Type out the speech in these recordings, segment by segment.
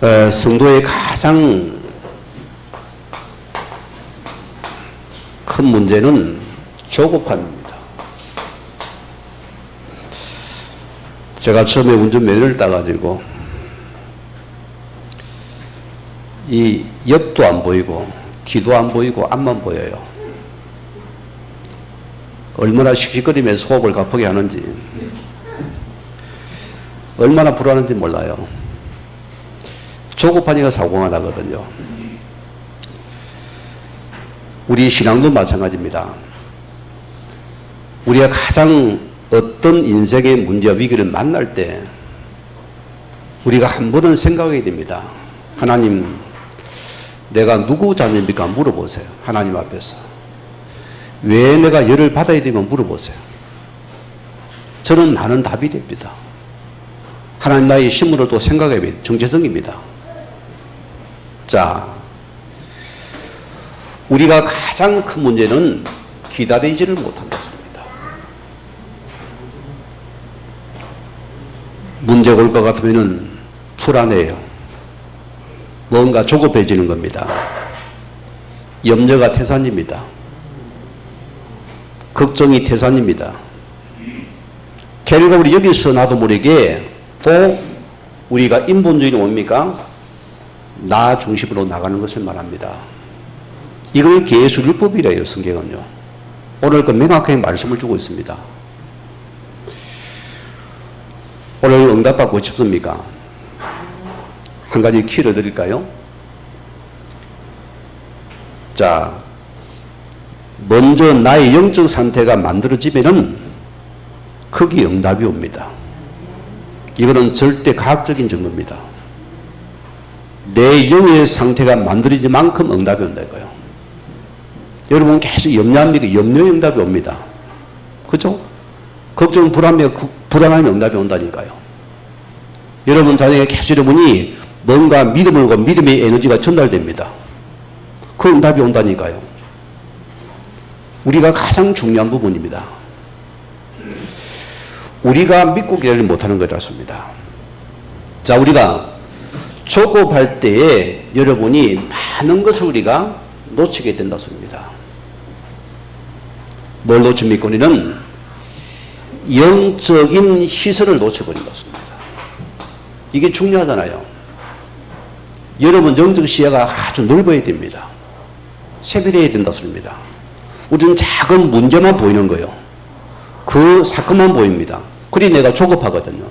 성도의 가장 큰 문제는 조급함입니다. 제가 처음에 운전면허를 따가지고 이 옆도 안 보이고 뒤도 안 보이고 앞만 보여요. 얼마나 씩씩거리면서 호흡을 가쁘게 하는지, 얼마나 불안한지 몰라요. 조급하니까 사고가 나거든요. 우리 신앙도 마찬가지입니다. 우리가 가장 어떤 인생의 문제와 위기를 만날 때 우리가 한 번은 생각해야 됩니다. 하나님, 내가 누구 자녀입니까? 물어보세요. 하나님 앞에서. 왜 내가 열을 받아야 되면 물어보세요. 저는 많은 답이 됩니다. 하나님, 나의 신문을 또 생각해야 됩니다. 정체성입니다. 자, 우리가 가장 큰 문제는 기다리지를 못한다습니다. 문제가 올 것 같으면 불안해요. 뭔가 조급해지는 겁니다. 염려가 태산입니다. 걱정이 태산입니다. 결국 우리 여기서 나도 모르게 또 우리가 인본주의는 뭡니까? 나 중심으로 나가는 것을 말합니다. 이걸 계수율법이래요, 성경은요. 오늘 그 명확하게 말씀을 주고 있습니다. 오늘 응답받고 싶습니까? 한 가지 키를 드릴까요? 자, 먼저 나의 영적 상태가 만들어지면은 거기 응답이 옵니다. 이거는 절대 과학적인 증거입니다. 내 영의 상태가 만들어진 만큼 응답이 온다고요. 여러분 계속 염려합니까? 염려 응답이 옵니다. 그죠? 걱정, 불안하면 응답이 온다니까요. 여러분 자녀에게 계속 여러분이 뭔가 믿음을 고 믿음의 에너지가 전달됩니다. 그 응답이 온다니까요. 우리가 가장 중요한 부분입니다. 우리가 믿고 기다리지 못하는 것이었습니다. 자, 우리가 조급할 때에 여러분이 많은 것을 우리가 놓치게 된다 습니다. 뭘 놓칩니까? 우리는 영적인 시선을 놓쳐버린 것입니다. 이게 중요하잖아요. 여러분 영적 시야가 아주 넓어야 됩니다. 세밀해야 된다 습니다. 우리는 작은 문제만 보이는 거예요. 그 사건만 보입니다. 그리 내가 조급하거든요.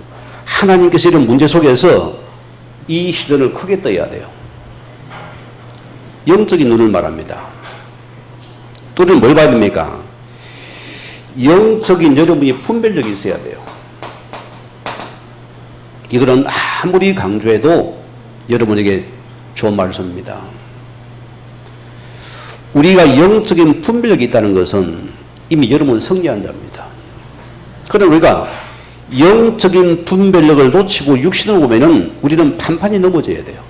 하나님께서 이런 문제 속에서 이 시선을 크게 떠야 돼요. 영적인 눈을 말합니다. 또 우리는 뭘 봐야 됩니까? 영적인 여러분이 분별력이 있어야 돼요. 이거는 아무리 강조해도 여러분에게 좋은 말씀입니다. 우리가 영적인 분별력이 있다는 것은 이미 여러분 승리한 자입니다. 그런데 우리가 영적인 분별력을 놓치고 육신을 보면은 우리는 판판이 넘어져야 돼요.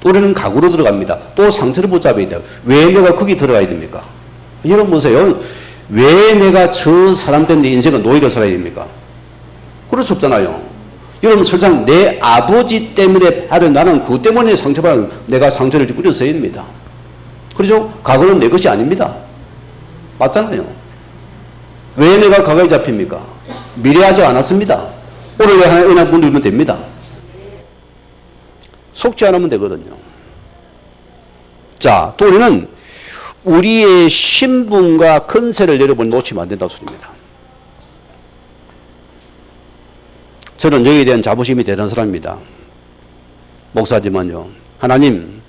또 우리는 각오로 들어갑니다. 또 상처를 붙잡아야 돼요. 왜 내가 거기 들어가야 됩니까? 여러분 보세요. 왜 내가 저 사람 때문에 인생을 노예로 살아야 됩니까? 그럴 수 없잖아요. 여러분 설사 내 아버지 때문에 받은 나는 그것 때문에 상처받은 내가 상처를 뿌렸어야 됩니다. 그렇죠? 과거는 내 것이 아닙니다. 맞잖아요. 왜 내가 과거에 잡힙니까? 미래하지 않았습니다. 오늘 내 하나의 은혜 문 열면 됩니다. 속지 않으면 되거든요. 자, 또 우리는 우리의 신분과 권세를 여러분 놓치면 안 된다고 소리입니다. 저는 여기에 대한 자부심이 대단한 사람입니다. 목사지만요. 하나님,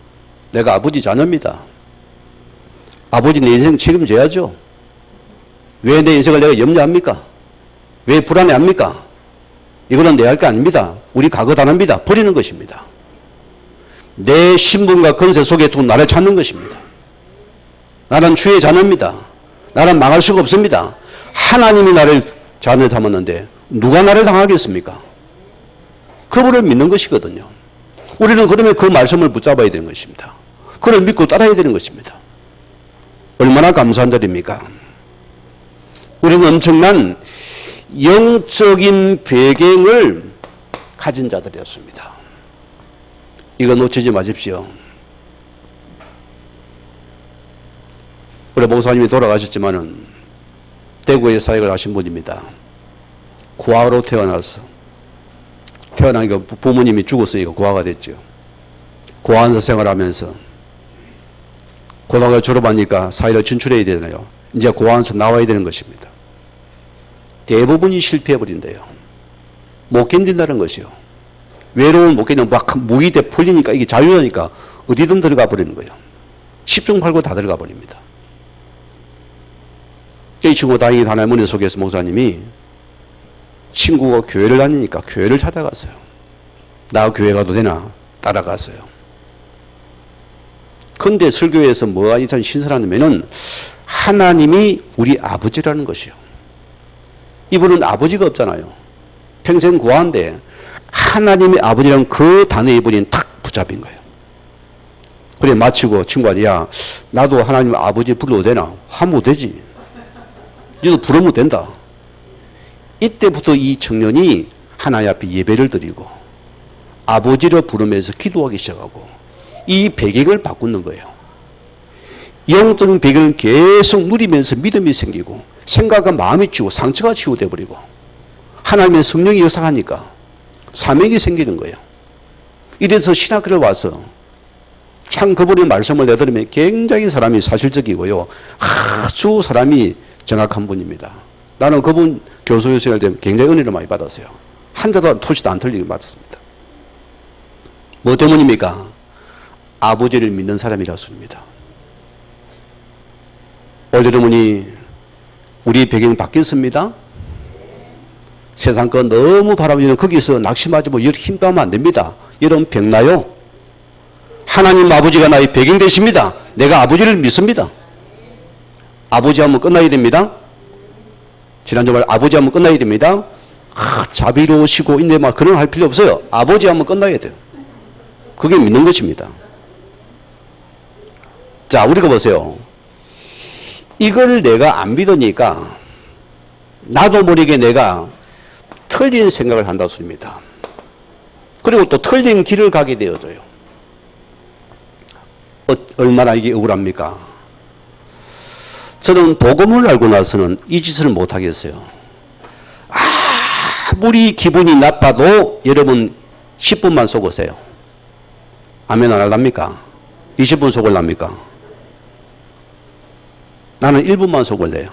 내가 아버지 자녀입니다. 아버지 내 인생 책임져야죠. 왜 내 인생을 내가 염려합니까? 왜 불안해합니까? 이거는 내 할 게 아닙니다. 우리 과거 단합니다. 버리는 것입니다. 내 신분과 권세 속에 두고 나를 찾는 것입니다. 나는 주의 자녀입니다. 나는 망할 수가 없습니다. 하나님이 나를 자녀 삼았는데 누가 나를 당하겠습니까? 그분을 믿는 것이거든요. 우리는 그러면 그 말씀을 붙잡아야 되는 것입니다. 그를 믿고 따라야 되는 것입니다. 얼마나 감사한 자리입니까? 우리는 엄청난 영적인 배경을 가진 자들이었습니다. 이거 놓치지 마십시오. 우리 목사님이 돌아가셨지만은 대구에 사역을 하신 분입니다. 고아로 태어나서 태어나니까 부모님이 죽었으니까 고아가 됐죠. 고아원서 생활하면서 고등학교 졸업하니까 사회로 진출해야 되잖아요. 이제 고아원서 나와야 되는 것입니다. 대부분이 실패해버린대요. 못 견딘다는 것이요. 외로운 못 견디면 막 무의대 풀리니까 이게 자유하니까 어디든 들어가 버리는 거예요. 10중 8구 다 들어가 버립니다. 이 친구 다행히 하나님 은혜 속에서 목사님이 친구가 교회를 다니니까 교회를 찾아갔어요. 나 교회 가도 되나? 따라갔어요. 근데 설교에서 뭐가 참 신선하냐면은 하나님이 우리 아버지라는 것이요. 이분은 아버지가 없잖아요. 평생 고아인데 하나님의 아버지라는 그 단어에 이분이 탁 붙잡힌 거예요. 그래 마치고 친구한테 야 나도 하나님 아버지 불러도 되나? 하면 되지. 너도 부르면 된다. 이때부터 이 청년이 하나님 앞에 예배를 드리고 아버지를 부르면서 기도하기 시작하고 이 배경을 바꾸는 거예요. 영적인 배경을 계속 누리면서 믿음이 생기고 생각과 마음이 치고 상처가 치유돼 버리고 하나님의 성령이 역사하니까 사명이 생기는 거예요. 이래서 신학교를 와서 참 그분의 말씀을 내들으면 굉장히 사람이 사실적이고요. 아주 사람이 정확한 분입니다. 나는 그분 교수 생활 때 굉장히 은혜를 많이 받았어요. 한 자도 토시도 안 틀리게 받았습니다. 뭐 때문입니까? 아버지를 믿는 사람이라서입니다. 오늘 여러분이 우리 배경이 바뀌었습니다. 세상 거 너무 바라보면 거기서 낙심하지 뭐 힘도 안 됩니다. 여러분 병나요? 하나님 아버지가 나의 배경 되십니다. 내가 아버지를 믿습니다. 아버지 하면 끝나야 됩니다. 지난주 말 아버지 하면 끝나야 됩니다. 자비로우시고 인내 막 그런 거 할 필요 없어요. 아버지 하면 끝나야 돼요. 그게 믿는 것입니다. 자, 우리가 보세요. 이걸 내가 안 믿으니까 나도 모르게 내가 틀린 생각을 한다는 소리입니다. 그리고 또 틀린 길을 가게 되어져요. 얼마나 이게 억울합니까? 저는 복음을 알고 나서는 이 짓을 못 하겠어요. 아무리 기분이 나빠도 여러분 10분만 속으세요. 아멘 안 할랍니까? 20분 속을랍니까? 나는 1분만 속을래요.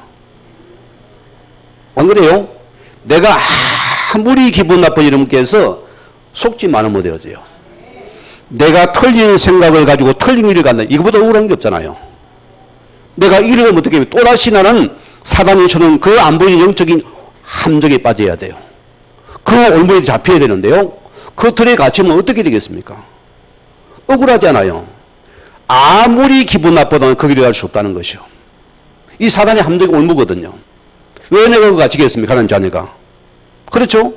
안 그래요? 내가 아무리 기분 나쁜 이름께서 속지만 하면 되어져요. 내가 틀린 생각을 가지고 틀린 일을 간다. 이거보다 억울한 게 없잖아요. 내가 이러면 어떻게 해요? 또다시 나는 사단이 주는 그 안 보이는 영적인 함정에 빠져야 돼요. 그 올무에 잡혀야 되는데요. 그 틀에 갇히면 어떻게 되겠습니까? 억울하잖아요. 아무리 기분 나쁘다면 거기를 갈 수 없다는 것이요. 이 사단의 함정이 올무거든요. 왜 내가 그거 갇히겠습니까? 하나님 자녀가. 그렇죠?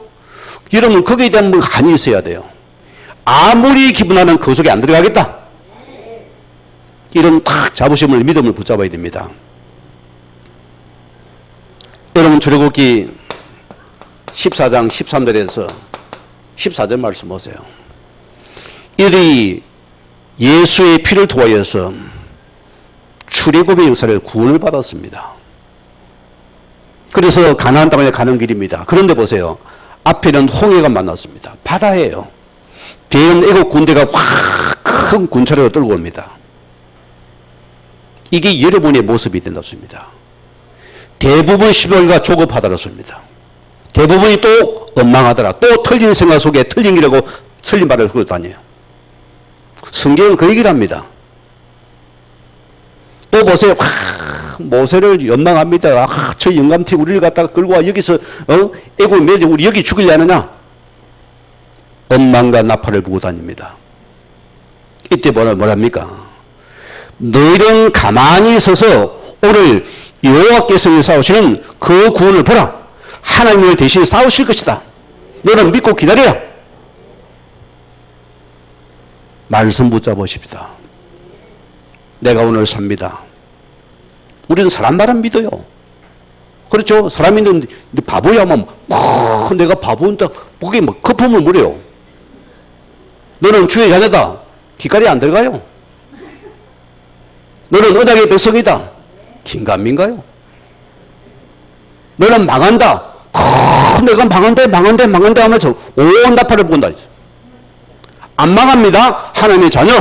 여러분 거기에 대한 뭐 한이 있어야 돼요. 아무리 기분 나는 그 속에 안 들어가겠다. 이런 탁 자부심을 믿음을 붙잡아야 됩니다. 여러분 출애굽기 14장 13절에서 14절 말씀 보세요. 이들이 예수의 피를 통하여서 출애굽의 역사를 구원을 받았습니다. 그래서 가나안 땅에 가는 길입니다. 그런데 보세요. 앞에는 홍해가 만났습니다. 바다예요. 뒤에는 애국 군대가 확 큰 군차를 끌고 옵니다. 이게 여러분의 모습이 된다습니다. 대부분 시벌과 조급하다라습니다. 대부분이 또 원망하더라. 또 틀린 생각 속에 틀린 길하고 틀린 말을 흐르고 다녀요. 성경은 그 얘기를 합니다. 또 보세요. 모세를 연망합니다. 저 영감티 우리를 갖다가 끌고 와 여기서 애국을 매지 우리 여기 죽이려느냐. 원망과 나팔을 부고 다닙니다. 이때 뭐랍니까? 너희는 가만히 서서 오늘 여호와께서 싸우시는 그 구원을 보라. 하나님을 대신 싸우실 것이다. 너는 믿고 기다려. 말씀 붙잡으십시다. 내가 오늘 삽니다. 우리는 사람 말은 믿어요. 그렇죠? 사람 믿는 바보야만 내가 바보인다. 그게 뭐 거품을 물어요. 너는 주의 자녀다. 귓가리 안 들어가요. 너는 언약의 백성이다. 긴가민가요? 너는 망한다. 내가 망한대 하면서 온 나팔을 본다. 안 망합니다. 하나님의 자녀.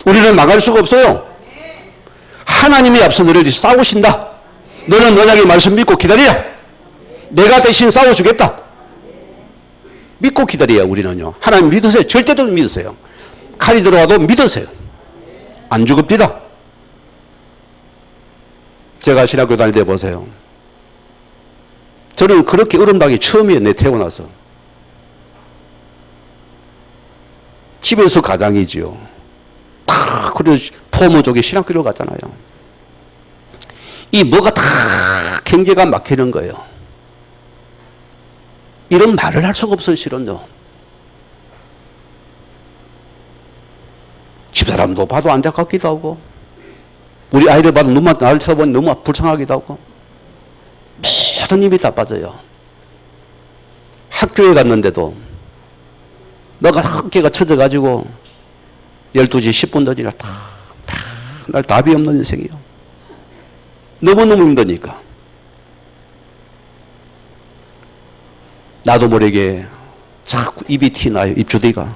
우리는 망할 수가 없어요. 하나님이 앞서 너를 싸우신다. 너는 언약의 말씀 믿고 기다려. 내가 대신 싸워주겠다. 믿고 기다려야 우리는요. 하나님 믿으세요. 절대로 믿으세요. 칼이 들어와도 믿으세요. 안 죽읍니다. 제가 신학교 다닐 때 보세요. 저는 그렇게 어른다기 처음이에요. 내 태어나서. 집에서 가장이지요. 다 그래 포모 쪽에 신학교를 갔잖아요. 이 뭐가 다 경계가 막히는 거예요. 이런 말을 할 수가 없어요. 실은요. 집사람도 봐도 안타깝기도 하고 우리 아이를 봐도 나를 쳐다보니 너무 불쌍하기도 하고 모든 힘이 다 빠져요. 학교에 갔는데도 너가 학교가 쳐져가지고 12시 10분 전이라 날 답이 없는 인생이에요. 너무너무 힘드니까. 나도 모르게 자꾸 입이 튀나요. 입주대가.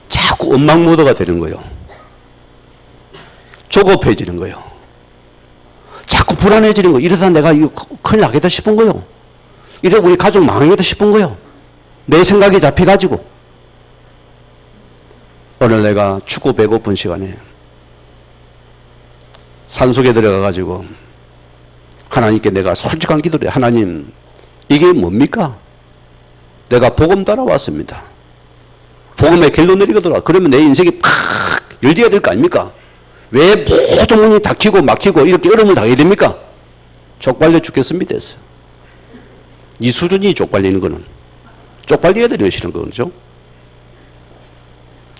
자꾸 원망모드가 되는 거예요. 조급해지는 거예요. 자꾸 불안해지는 거예요. 이러다 내가 이거 큰일 나겠다 싶은 거예요. 이러다 우리 가족 망하겠다 싶은 거예요. 내 생각이 잡혀가지고. 오늘 내가 춥고 배고픈 시간에 산속에 들어가가지고 하나님께 내가 솔직한 기도를 해요. 하나님, 이게 뭡니까? 내가 복음 따라왔습니다. 복음의 결로 내리거더라. 그러면 내 인생이 팍 열려야 될 거 아닙니까? 왜 모든 문이 닫히고 막히고 이렇게 어려움을 당해야 됩니까? 쪽팔려 죽겠습니다 했어요. 이 수준이 쪽팔리는 거는 쪽팔려야 되시는 거죠.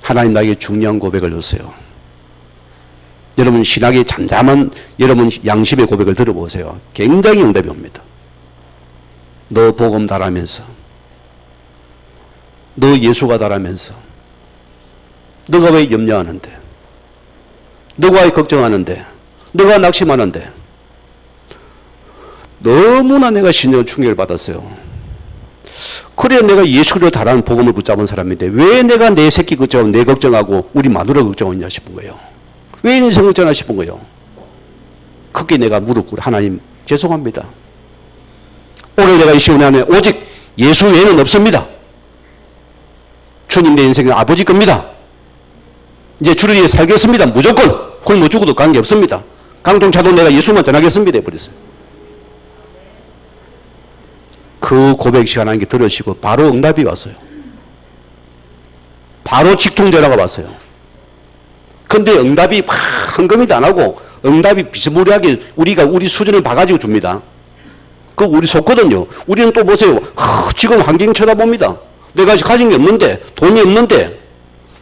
하나님 나에게 중요한 고백을 주세요. 여러분 신학이 잠잠한 여러분 양심의 고백을 들어보세요. 굉장히 응답이 옵니다. 너 복음 달하면서 너 예수가 달하면서 너가 왜 염려하는데 너가 왜 걱정하는데 너가 낙심하는데 너무나 내가 신령 충격을 받았어요. 그래 내가 예수를 달하는 복음을 붙잡은 사람인데 왜 내가 내 새끼 걱정하고 내 걱정하고 우리 마누라 걱정하냐 싶은 거예요. 왜 인생 걱정하나 싶은 거예요. 크게 내가 무릎 꿇어 하나님 죄송합니다. 오늘 내가 이 시간에 오직 예수 외에는 없습니다. 주님 내 인생은 아버지 겁니다. 이제 주를 위해 살겠습니다. 무조건 굶어 죽어도 관계없습니다. 강통차도 내가 예수만 전하겠습니다 해버렸어요. 그 고백 시간 하나님께 들으시고 바로 응답이 왔어요. 바로 직통전화가 왔어요. 근데 응답이 막 한금이도 안 하고 응답이 비스무리하게 우리 수준을 봐가지고 줍니다. 그거 우리 속거든요. 우리는 또 보세요. 지금 환경 쳐다봅니다. 내가 가진 게 없는데 돈이 없는데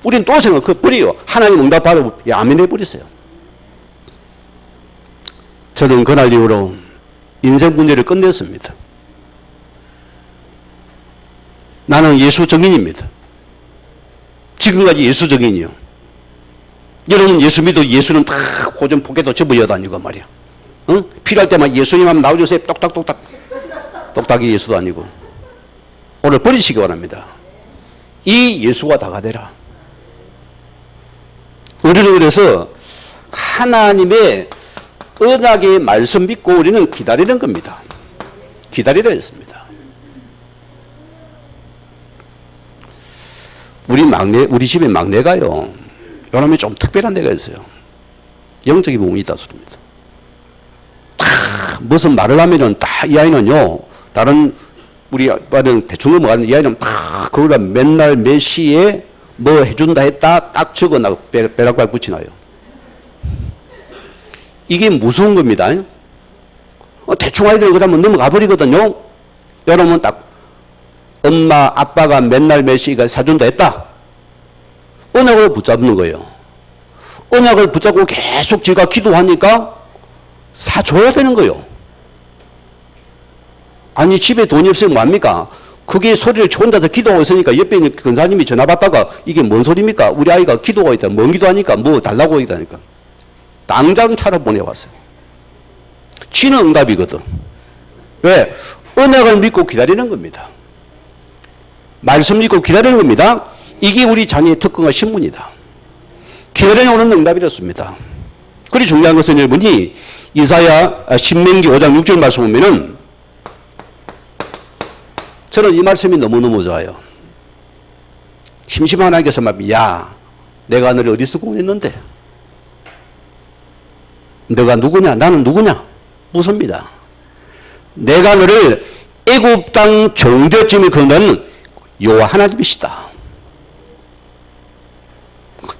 우리는 또 생각 그거 버려요. 하나님 응답 받아고 야민해 버렸어요. 저는 그날 이후로 인생 문제를 끝냈습니다. 나는 예수 증인입니다. 지금까지 예수 증인이요. 여러분 예수 믿어 예수는 다 고전 포개도 접어여 다니고 말이야. 응? 필요할 때만 예수님 한번 나와주세요. 똑딱똑딱. 똑딱이 예수도 아니고. 오늘 버리시기 바랍니다. 이 예수가 다가 되라. 우리는 그래서 하나님의 언약의 말씀 믿고 우리는 기다리는 겁니다. 기다리라 했습니다. 우리 집에 막내가요. 요놈이 좀 특별한 데가 있어요. 영적인 부분이 있다 소리입니다. 무슨 말을 하면은 이 아이는요, 다른 우리 아빠는 대충 넘어가는 이 아이는 그걸 맨날 몇 시에 뭐 해준다 했다 딱 적어놔 벼락발 붙이나요. 이게 무서운 겁니다. 대충 아이들 그러면 넘어가 버리거든요. 여러분 딱 엄마 아빠가 맨날 몇 시가 사준다 했다. 언약을 붙잡는 거예요. 언약을 붙잡고 계속 지가 기도하니까 사줘야 되는 거예요. 아니 집에 돈이 없으면 뭐합니까? 그게 소리를 저 혼자서 기도하고 있으니까 옆에 있는 근사님이 전화 받다가 이게 뭔 소리입니까? 우리 아이가 기도하고 있다. 뭔 기도하니까 뭐 달라고 있다니까. 당장 차로 보내왔어요. 지는 응답이거든. 왜? 언약을 믿고 기다리는 겁니다. 말씀 믿고 기다리는 겁니다. 이게 우리 자녀의 특권과 신분이다. 기다려 오는 응답이었습니다. 그리 중요한 것은 여러분이 이사야 신명기 5장 6절 말씀 보면은 저는 이 말씀이 너무너무 좋아요. 심심한 하나님께서 말합니다. 야, 내가 너를 어디서 구원했는데? 너가 누구냐? 나는 누구냐? 묻습니다. 내가 너를 애굽 땅 정대쯤에 거는 여호와 하나님이시다.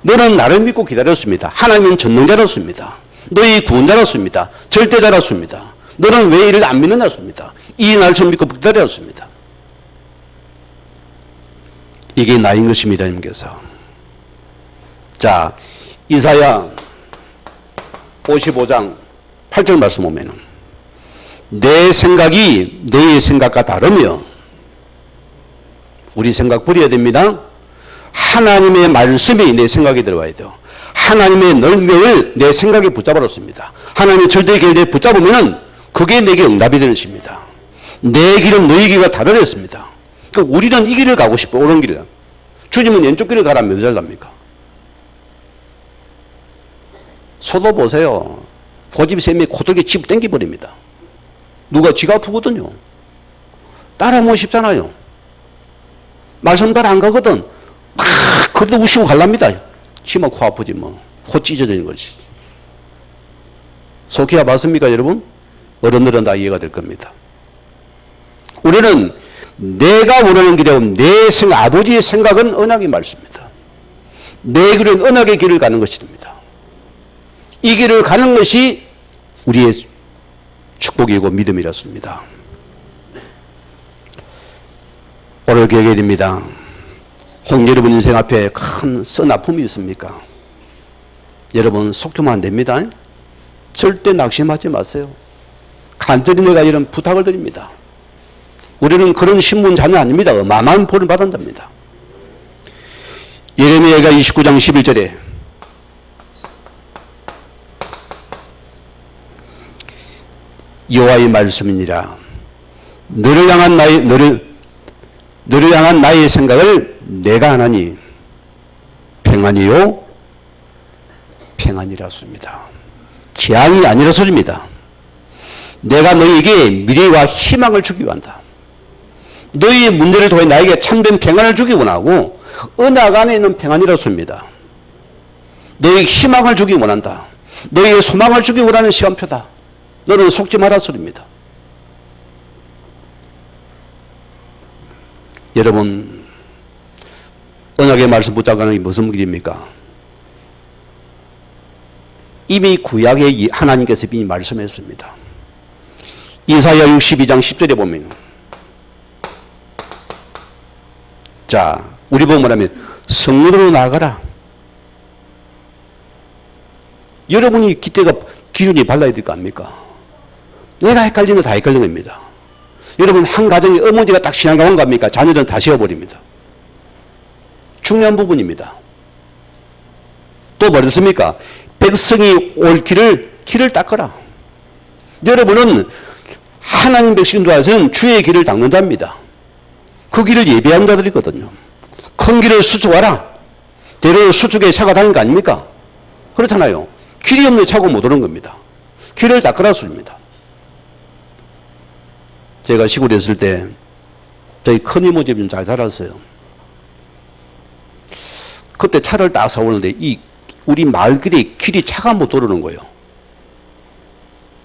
너는 나를 믿고 기다렸습니다. 하나님은 전능자였습니다. 너희 구원자였습니다. 절대자였습니다. 너는 왜 이를 안 믿느냐였습니다. 이 날처럼 믿고 기다렸습니다. 이게 나인 것입니다. 님께서. 자, 이사야 55장 8절 말씀 보면은 내 생각이 너의 생각과 다르며 우리 생각 버려야 됩니다. 하나님의 말씀이 내 생각에 들어와야 돼요. 하나님의 능력을 내 생각에 붙잡아놓습니다. 하나님의 절대 길에 붙잡으면은 그게 내게 응답이 되는 것입니다. 내 길은 너희 길과 다르겠습니다. 그러니까 우리는 이 길을 가고 싶어, 옳은 길을. 주님은 왼쪽 길을 가라면 몇 잘 갑니까? 소도 보세요. 고집 셈에 고들게 집 땡겨버립니다. 누가 지가 아프거든요. 따라오면 쉽잖아요. 말씀 따라 안 가거든. 막 그래도 우시고 갈랍니다. 치면 코 아프지 뭐. 코 찢어지는 거지. 속해야 맞습니까 여러분? 어른들은 다 이해가 될 겁니다. 우리는 내가 원하는 길이 아니고 내 생각, 아버지의 생각은 언약의 말씀입니다. 내 길은 언약의 길을 가는 것이 됩니다. 이 길을 가는 것이 우리의 축복이고 믿음이었습니다. 오늘 기억해야 됩니다. 혹 여러분 인생 앞에 큰 선 아픔이 있습니까? 여러분 속도면 안 됩니다. 절대 낙심하지 마세요. 간절히 내가 이런 부탁을 드립니다. 우리는 그런 신분 자녀 아닙니다. 어마어마한 벌을 받는답니다. 예레미야가 29장 11절에 여호와의 말씀이니라 너를 향한 나의 생각을 내가 하나니 평안이요 평안이라 소리입니다. 재앙이 아니라 소리입니다. 내가 너희에게 미래와 희망을 주기 원한다. 너희의 문제를 통해 나에게 참된 평안을 주기 원하고 언약 안에 있는 평안이라 소리입니다. 너희에게 희망을 주기 원한다. 너희에게 소망을 주기 원하는 시간표다. 너는 속지 마라 소리입니다. 여러분 언약의 말씀 붙잡는 게 무슨 길입니까? 이미 구약의 하나님께서 이미 말씀했습니다. 이사야 62장 10절에 보면 자 우리 보면 뭐냐면 성문으로 나아가라. 여러분이 기대가 기준이 발라야 될 거 아닙니까? 내가 헷갈리는 거 다 헷갈리는 겁니다. 여러분 한 가정에 어머니가 딱 신앙가만 갑니까? 자녀들은 다 세워버립니다. 중요한 부분입니다. 또 뭐랬습니까? 백성이 올 길을 닦아라. 여러분은 하나님 백성들 안에서는 주의 길을 닦는 자입니다. 그 길을 예비한 자들이거든요. 큰 길을 수축하라. 대로 수축에 차가 다니는 거 아닙니까? 그렇잖아요. 길이 없는 차고 못 오는 겁니다. 길을 닦으라 소리입니다. 제가 시골에 있을 때 저희 큰 이모 집이 잘 살았어요. 그때 차를 딱 사오는데 우리 마을길이 길이 차가 못 오르는 거예요.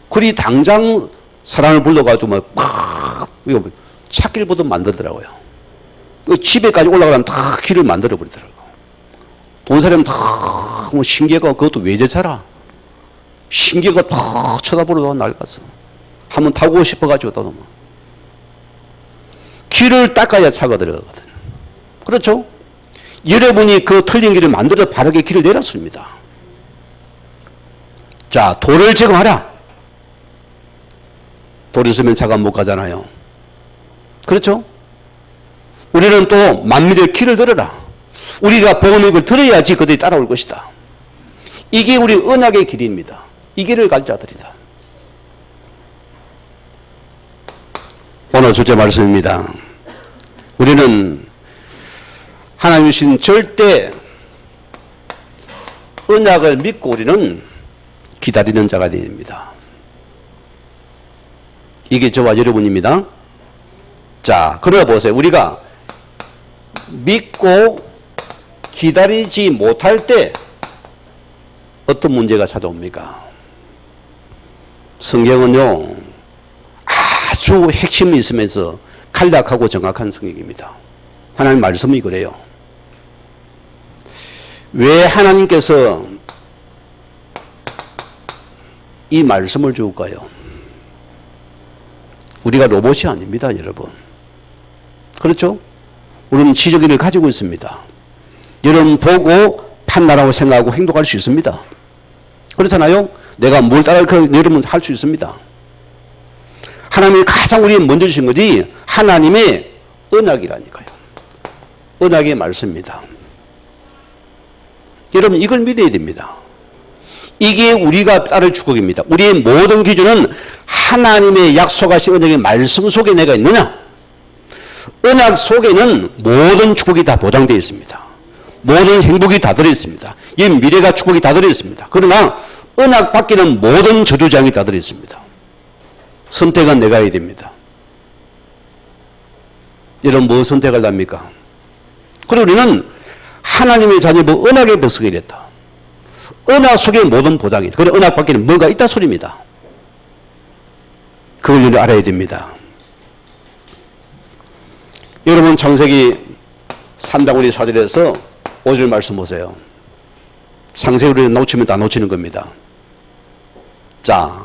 그리 당장 사람을 불러가지고 막 차길보도 만들더라고요. 집에까지 올라가면 다 길을 만들어 버리더라고요. 돈 사람 다 뭐 신기해가 그것도 외제차라. 신기해가 다 쳐다보러 날갔어. 한번 타고 싶어가지고 또 길을 닦아야 차가 들어가거든요. 그렇죠? 여러분이 그 틀린 길을 만들어 바르게 길을 내렸습니다. 자, 돌을 제거하라. 돌 있으면 차가 못 가잖아요. 그렇죠? 우리는 또 만민의 귀를 들어라. 우리가 복음의 걸 들어야지 그들이 따라올 것이다. 이게 우리 언약의 길입니다. 이 길을 갈 자들이다. 오늘 주제 말씀입니다. 우리는 하나님 주신 절대 언약을 믿고 우리는 기다리는 자가 되어야 됩니다. 이게 저와 여러분입니다. 자, 그러나 보세요. 우리가 믿고 기다리지 못할 때 어떤 문제가 찾아옵니까? 성경은요, 아주 핵심이 있으면서 간략하고 정확한 성경입니다. 하나님 말씀이 그래요. 왜 하나님께서 이 말씀을 줄까요? 우리가 로봇이 아닙니다, 여러분. 그렇죠? 우리는 지적인을 가지고 있습니다. 여러분 보고 판단하고 생각하고 행동할 수 있습니다. 그렇잖아요? 내가 뭘 따라할 까 여러분 할 수 있습니다. 하나님이 가장 우리에 먼저 주신 것이 하나님의 언약이라니까요. 언약의 말씀입니다. 여러분 이걸 믿어야 됩니다. 이게 우리가 따를 축복입니다. 우리의 모든 기준은 하나님의 약속하신 언약의 말씀 속에 내가 있느냐? 언약 속에는 모든 축복이 다 보장되어 있습니다. 모든 행복이 다 들어있습니다. 이 미래가 축복이 다 들어있습니다. 그러나 언약 밖에는 모든 저주장이 다 들어있습니다. 선택은 내가 해야 됩니다. 여러분 뭐 선택을 합니까? 그리고 우리는 하나님의 자녀고 언약의 백성이 이랬다. 언약 속에 모든 보장이, 그래 언약 밖에는 뭔가 있다 소리입니다. 그걸 우리 알아야 됩니다. 여러분 창세기 3장 우리 4절에서 5절 말씀 보세요. 창세기 우리는 놓치면 다 놓치는 겁니다. 자,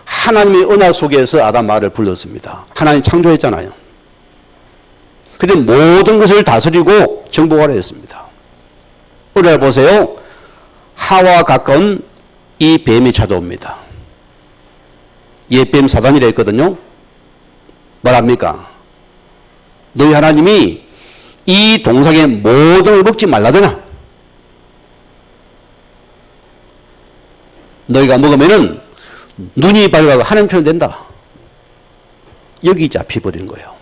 하나님의 언약 속에서 아담 말을 불렀습니다. 하나님 창조했잖아요. 그런데 모든 것을 다스리고 정복하려 했습니다. 오늘 보세요. 하와 가까운 이 뱀이 찾아옵니다. 옛뱀 사단이라 했거든요. 뭐랍니까? 너희 하나님이 이 동상의 모든 걸 먹지 말라더나. 너희가 먹으면은 눈이 밝아서 하나님 편이 된다. 여기 잡혀버리는 거예요.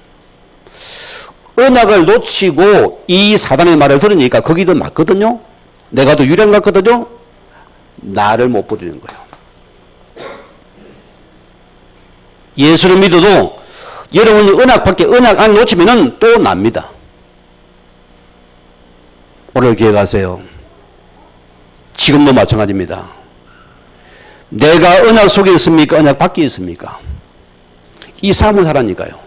언약을 놓치고 이 사단의 말을 들으니까 거기도 맞거든요. 내가 더 유령 같거든요. 나를 못 버리는 거예요. 예수를 믿어도 여러분이 언약 밖에 언약 안 놓치면은 또 납니다. 오늘 기억하세요. 지금도 마찬가지입니다. 내가 언약 속에 있습니까? 언약 밖에 있습니까? 이 삶을 하라니까요.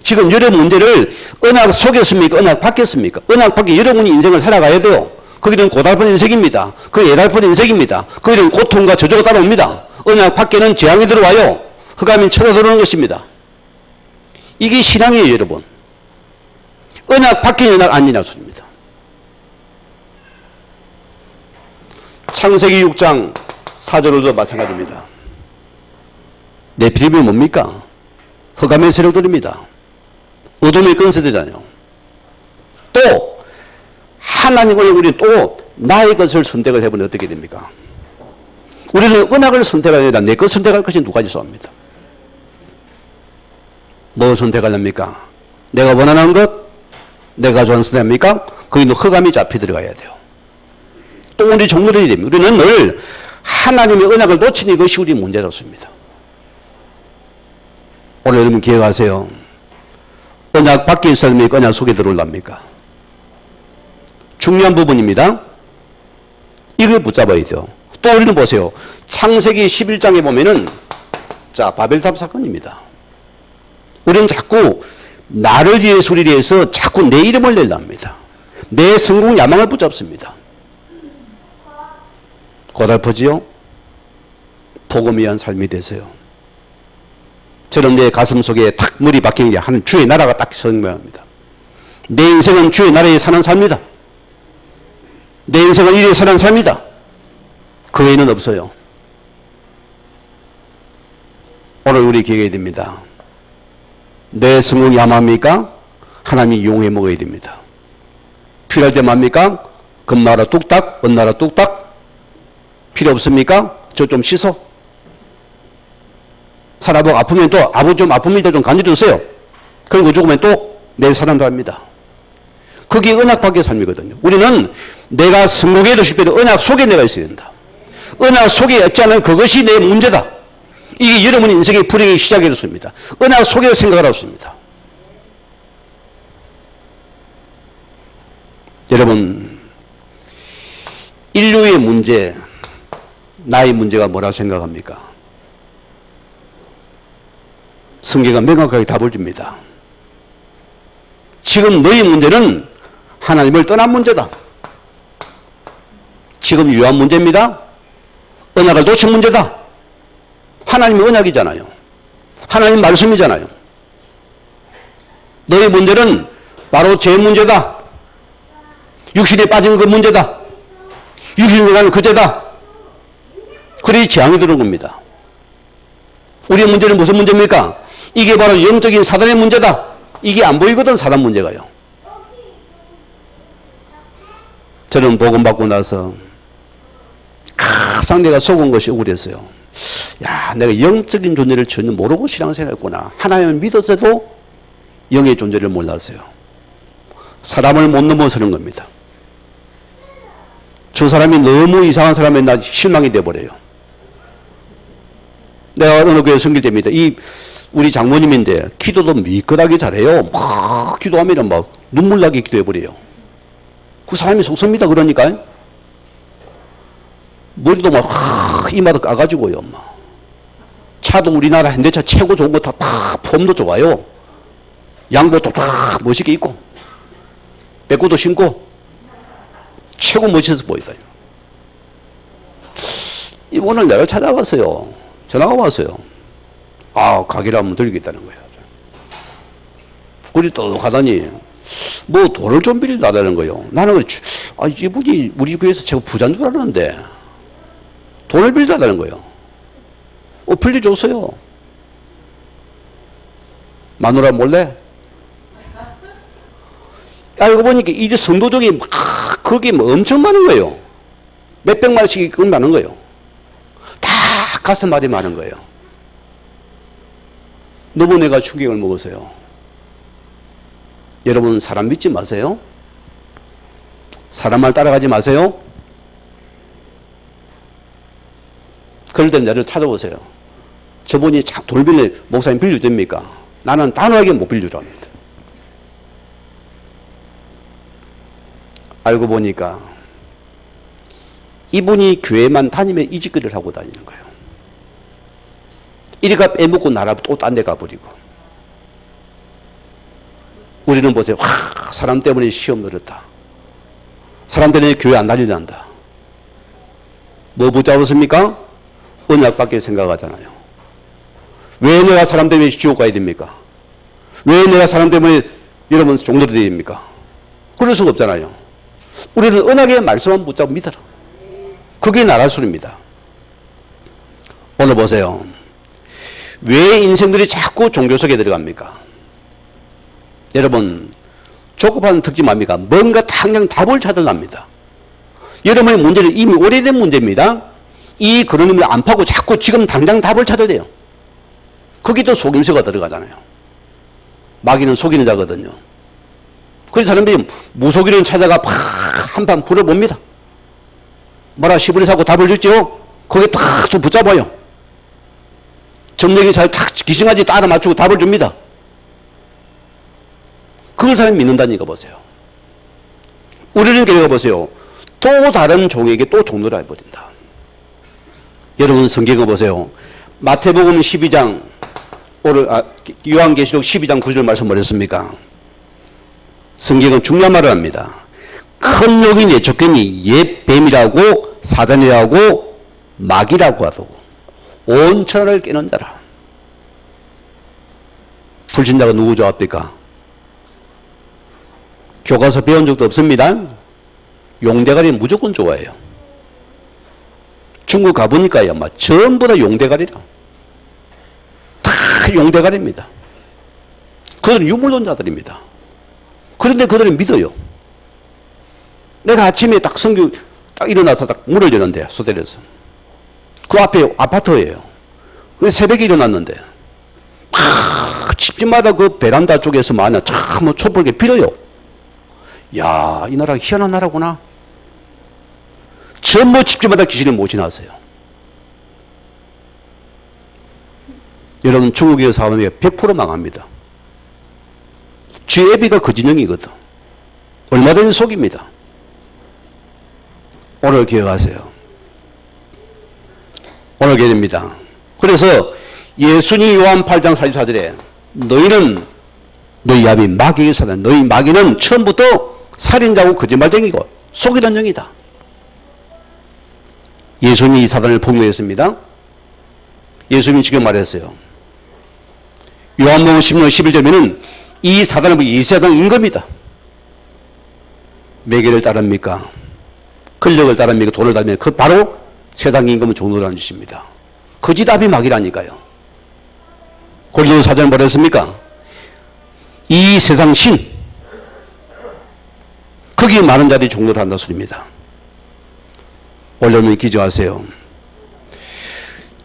지금 여러분 문제를 언약 속에 있습니까? 언약 밖에 있습니까? 언약 밖에 여러분이 인생을 살아가야 돼요. 거기는 고달픈 인생입니다. 그 예달픈 인생입니다. 거기는 고통과 저주가 따라옵니다. 언약 밖에는 재앙이 들어와요. 흑암이 쳐져 들어오는 것입니다. 이게 신앙이에요, 여러분. 언약 밖에 언약 아니냐 소리입니다. 창세기 6장 4절로도 마찬가지입니다. 네피림이 뭡니까? 흑암의 세력들입니다. 어둠의 권세들이잖아요. 또 하나님을 우리 또 나의 것을 선택을 해보면 어떻게 됩니까? 우리는 언약을 선택할 아니라 내 것 선택할 것이 누가 지소합니다. 뭐 선택하렵니까? 내가 원하는 것, 내가 좋아하는 선택합니까? 거기는 흑암이 잡혀 들어가야 돼요. 또 우리 종료해야 됩니다. 우리는 늘 하나님의 언약을 놓치니 그것이 우리 문제였습니다. 오늘 여러분 기억하세요. 언약 밖에 있습니까? 언약 속에 들어올랍니까? 중요한 부분입니다. 이걸 붙잡아야 돼요. 또 우리는 보세요. 창세기 11장에 보면은 자, 바벨탑 사건입니다. 우리는 자꾸 나를 위해서 우리를 위해서 자꾸 내 이름을 내려 합니다. 내 성공 야망을 붙잡습니다. 고달프지요? 복음 위한 삶이 되세요. 저는 내 가슴 속에 탁 물이 박힌 게 하는 주의 나라가 딱 생각합니다. 내 인생은 주의 나라에 사는 삶이다. 내 인생은 이래 사는 삶이다. 그 외에는 없어요. 오늘 우리 기억해야 됩니다. 내 성공이 야망합니까? 하나님이 이용해 먹어야 됩니다. 필요할 때 뭡니까? 금나라 뚝딱, 은나라 뚝딱. 필요 없습니까? 저 좀 씻어. 사람하고 아프면 또 아버지 좀 아픕니다. 좀 간지주세요. 그리고 죽으면 또 내일 사람도 합니다. 그게 언약 밖의 삶이거든요. 우리는 내가 성공해도 실패해도 언약 속에 내가 있어야 된다. 언약 속에 있지 않으면 그것이 내 문제다. 이게 여러분 인생의 불행의 시작이었습니다. 언약 속에서 생각을 하셨습니다. 여러분, 인류의 문제, 나의 문제가 뭐라고 생각합니까? 성경은 명확하게 답을 줍니다. 지금 너의 문제는 하나님을 떠난 문제다. 지금 유한 문제입니다. 언약을 놓친 문제다. 하나님의 언약이잖아요. 하나님 말씀이잖아요. 너의 문제는 바로 제 문제다. 육신에 빠진 그 문제다. 육신에 가는 그 죄다. 그래 재앙이 들어온 겁니다. 우리의 문제는 무슨 문제입니까? 이게 바로 영적인 사단의 문제다. 이게 안 보이거든, 사단 문제가요. 저는 복음 받고 나서 상대가 속은 것이 억울했어요. 야, 내가 영적인 존재를 전혀 모르고 신앙생활했구나. 하나님을 믿었어도 영의 존재를 몰랐어요. 사람을 못 넘어서는 겁니다. 저 사람이 너무 이상한 사람에 나 실망이 돼버려요. 내가 어느 교회 섬길 때입니다. 우리 장모님인데 기도도 미끈하게 잘해요. 막 기도하면 막 눈물 나게 기도해버려요. 그 사람이 속습니다. 그러니까 머리도 막 이마도 까가지고요. 막. 차도 우리나라 현대차 최고 좋은 거 다 폼도 좋아요. 양복도 다 멋있게 입고 배구도 신고 최고 멋있어 보이다. 오늘 내가 찾아왔어요. 전화가 왔어요. 아, 가게를 한번 들리겠다는 거예요. 우리 또 가다니 뭐 돈을 좀 빌려달라는 거예요. 나는 이분이 우리 교회에서 제가 부자인 줄 알았는데 돈을 빌려달라는 거예요. 빌려줬어요. 마누라 몰래? 알고 보니까 이 성도족이 막 거기 엄청 많은 거예요. 몇백만원씩 많은 거예요. 다 가슴 말이 많은 거예요. 너무 내가 충격을 먹었어요. 여러분, 사람 믿지 마세요. 사람 말 따라가지 마세요. 그럴 때 나를 찾아오세요. 저분이 돈 빌려, 목사님 빌려도 됩니까? 나는 단호하게 못 빌려줘 합니다. 알고 보니까 이분이 교회만 다니면 이 짓거리를 하고 다니는 거예요. 이리가 빼먹고 나라 또 딴 데 가버리고. 우리는 보세요. 사람 때문에 시험 들었다. 사람 때문에 교회 안 다니는다. 뭐 붙잡았습니까? 언약밖에 생각하잖아요. 왜 내가 사람 때문에 지옥 가야 됩니까? 왜 내가 사람 때문에 여러분 종들이 돼야 됩니까? 그럴 수가 없잖아요. 우리는 언약의 말씀만 붙잡고 믿어라. 그게 나라 소리입니다. 오늘 보세요. 왜 인생들이 자꾸 종교 속에 들어갑니까? 여러분, 조급한 특징 뭡니까? 뭔가 당장 답을 찾으랍니다. 여러분의 문제는 이미 오래된 문제입니다. 이 그런 안 파고 자꾸 지금 당장 답을 찾아야 돼요. 거기도 속임수가 들어가잖아요. 마귀는 속이는 자거든요. 그래서 사람들이 무속인을 찾아가 한판 풀어봅니다. 뭐라 시부리 사고 답을 줬죠? 거기에 탁 붙잡아요. 점쟁이 잘 탁 기승하지 따라 맞추고 답을 줍니다. 그걸 사람이 믿는다니까 보세요. 우리는 그래가 보세요. 또 다른 종에게 또 종노를 해버린다. 여러분 성경을 보세요. 마태복음 12장 오늘 요한계시록 12장 9절 말씀 뭐랬습니까? 성경은 중요한 말을 합니다. 큰 욕이 내쫓겠니 옛 뱀이라고 사단이라고 마귀라고 하고 온 천하를 깨는 자라. 불신자가 누구 좋아합니까? 교과서 배운 적도 없습니다. 용대가리는 무조건 좋아해요. 중국 가보니까요, 전부 다 용대가리라. 다 용대가리입니다. 그들은 유물론자들입니다. 그런데 그들은 믿어요. 내가 아침에 딱 성경 딱 일어나서 딱 문을 여는데, 소대에서. 그 앞에 아파트예요. 그 새벽에 일어났는데, 집집마다 그 베란다 쪽에서 만약 참 촛불게 빌어요. 야, 이 나라가 희한한 나라구나. 전부 집집마다 귀신을 모시나서요. 여러분, 중국의 사업이 100% 망합니다. GAB가 그 진영이거든. 얼마든지 속입니다. 오늘 기억하세요. 오늘 기회입니다. 그래서 예수님 요한 8장 44절에 너희는 너희 아비 마귀의 사단, 너희 마귀는 처음부터 살인자고 거짓말쟁이고 속이는 영이다. 예수님이 이 사단을 폭로했습니다. 예수님이 지금 말했어요. 요한복음 10장 11절에는 이 사단은 이 사단 임금이다. 매개를 따릅니까? 권력을 따릅니까? 돈을 따릅니까? 그 바로 세상 임금은 종로라는 짓입니다. 거짓답이 마귀라니까요. 골로새 4장 뭐라 했습니까? 이 세상 신, 거기 많은 자들이 종로를 한다 소리입니다. 원래는 기저하세요.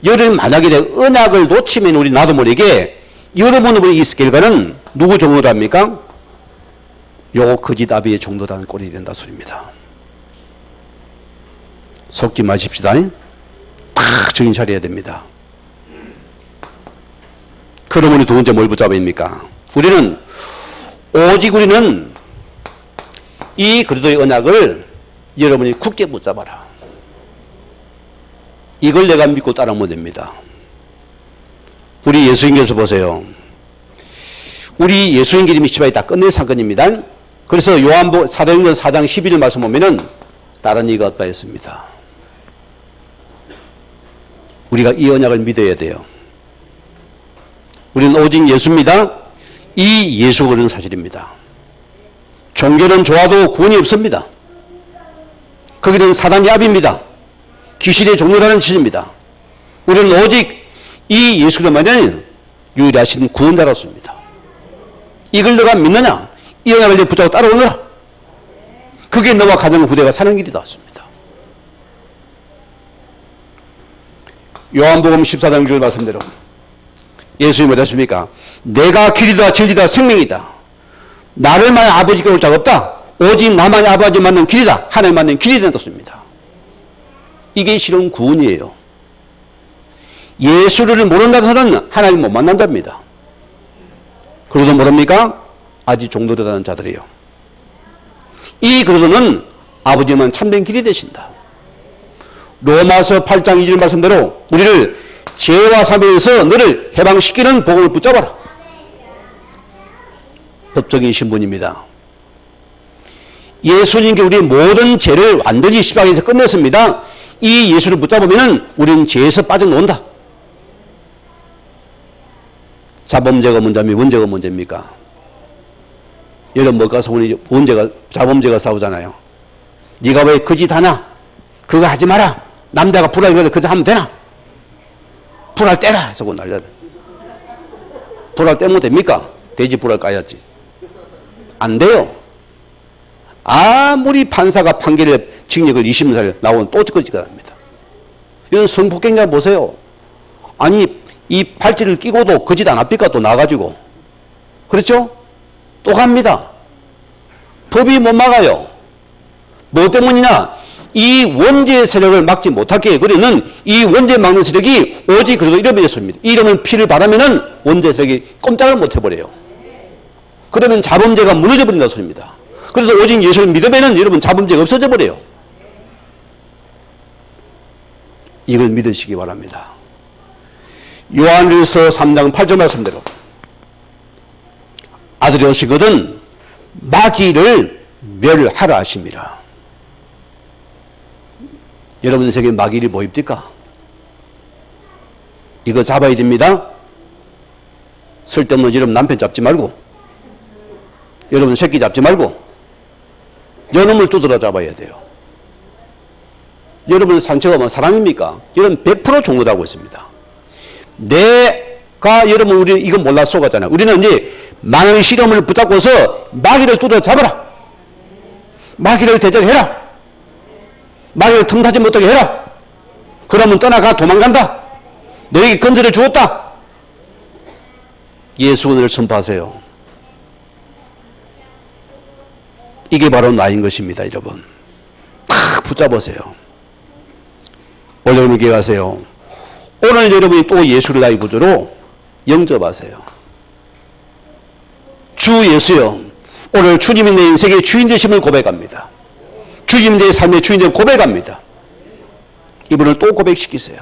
여러분 만약에 언약을 놓치면 우리 나도 모르게 여러분의 이 결과는 누구 종로를 합니까? 요 거짓아비의 종로라는 꼴이 된다 소리입니다. 속지 마십시다. 딱 정신 차려야 됩니다. 그러므로 두 번째 뭘 붙잡아입니까? 우리는 이 그리스도의 언약을 여러분이 굳게 붙잡아라. 이걸 내가 믿고 따르면 됩니다. 우리 예수님께서 보세요. 우리 예수님 기름이 시바이 다 끝낸 사건입니다. 그래서 요한복음 사도행전 4장 11절 말씀 보면은 다른 이가 없다 했습니다. 우리가 이 언약을 믿어야 돼요. 우리는 오직 예수입니다. 이 예수가 그런 사실입니다. 종교는 좋아도 구원이 없습니다. 거기는 사단의 압입니다. 귀신의 종로라는 짓입니다. 우리는 오직 이 예수 그리스도만이 유일하신 구원자로서입니다. 이걸 너가 믿느냐? 이 언약을 내 붙잡고 따라오너라. 그게 너와 가정 후대가 사는 길이다. 요한복음 14장 6절 말씀대로 예수님이 뭐랬습니까? 내가 길이다 진리다 생명이다. 나를 만약 아버지께 올 자가 없다. 오직 나만이 아버지 만난 길이다. 하나님 만난 길이 된다습니다. 이게 실은 구원이에요. 예수를 모른다는 사람은 하나님 못 만난답니다. 그러도 모릅니까? 아직 종도되다는 자들이에요. 이 그리스도는 아버지만 참된 길이 되신다. 로마서 8장 2절 말씀대로 우리를 죄와 사명에서 너를 해방시키는 복음을 붙잡아라. 법적인 신분입니다. 예수님께 우리 모든 죄를 완전히 십자가에서 끝냈습니다. 이 예수를 붙잡으면 우리는 죄에서 빠져나온다. 자범죄가 문제입니까? 원죄가 문제입니까? 여러분 뭐 가서 우리 자범죄가 싸우잖아요. 네가 왜 그 짓 하나? 그거 하지 마라. 남자가 불알 그래 그저 하면 되나? 불알 떼라 해서 날려야 돼. 불알 떼면 됩니까? 돼지 불알 까야지. 안 돼요. 아무리 판사가 판결에 징역을 20살 나오면 또 끄집어집니다. 이런 성폭행자 보세요. 아니 이 팔찌를 끼고도 그 짓 안 합니까? 또 나가지고. 그렇죠? 또 갑니다. 법이 못 막아요. 뭐 때문이냐? 이 원죄의 세력을 막지 못하게 그리는 이 원죄 막는 세력이 오직 그래도 이름이 있습니다. 이름은 피를 바라면은 원죄 세력이 꼼짝을 못 해버려요. 그러면 자범죄가 무너져 버린다 소리입니다. 그래서 오직 예수를 믿으면은 여러분 자범죄가 없어져 버려요. 이걸 믿으시기 바랍니다. 요한일서 3장 8절 말씀대로 아들이 오시거든 마귀를 멸하라 하심이라. 여러분 세계 마귀를 뭐입니까? 이거 잡아야 됩니다. 쓸데없는 여러분 남편 잡지 말고 여러분 새끼 잡지 말고 여놈을 두드러 잡아야 돼요. 여러분 상처가 뭐 사람입니까? 여러분 100% 종로라고 있습니다. 내가 여러분 우리 이거 몰라 속았잖아요. 우리는 이제 망의 시험을 붙잡고서 마귀를 뚫어 잡아라. 마귀를 대적해라. 마귀를 틈타지 못하게 해라. 그러면 떠나가 도망간다. 너에게 건설해 주었다. 예수 오늘 선포하세요. 이게 바로 나인 것입니다, 여러분. 딱 붙잡으세요. 오늘 여러분 기억하세요. 오늘 여러분이 또 예수를 나의 구주로 영접하세요. 주 예수여, 오늘 주님이 내 인생의 주인 되심을 고백합니다. 주님 내 삶의 주인 되심을 고백합니다. 이분을 또 고백시키세요.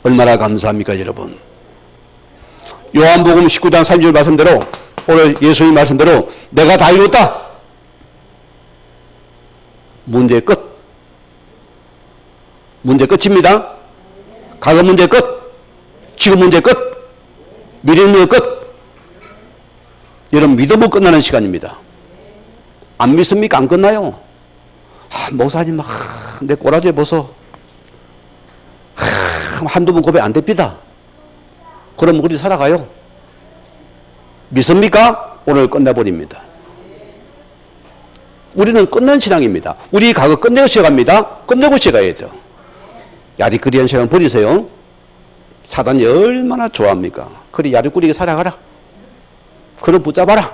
얼마나 감사합니까, 여러분. 요한복음 19장 30절 말씀대로, 오늘 예수님 말씀대로 내가 다 이뤘다. 문제 끝. 문제 끝입니다. 과거 문제 끝. 지금 문제 끝. 미래 문제 끝. 여러분 믿음으로 끝나는 시간입니다. 안 믿습니까? 안 끝나요. 목사님 내 꼬라지에 벗어. 한두 번 고백 안 됩니다. 그럼 우리 살아가요. 믿습니까? 오늘 끝내버립니다. 우리는 끝낸 신앙입니다. 우리 과거 끝내고 시작합니다. 끝내고 시작해야 돼요. 야리꾸리한 시간 버리세요. 사단이 얼마나 좋아합니까? 그리 야리꾸리게 살아가라. 그를 붙잡아라.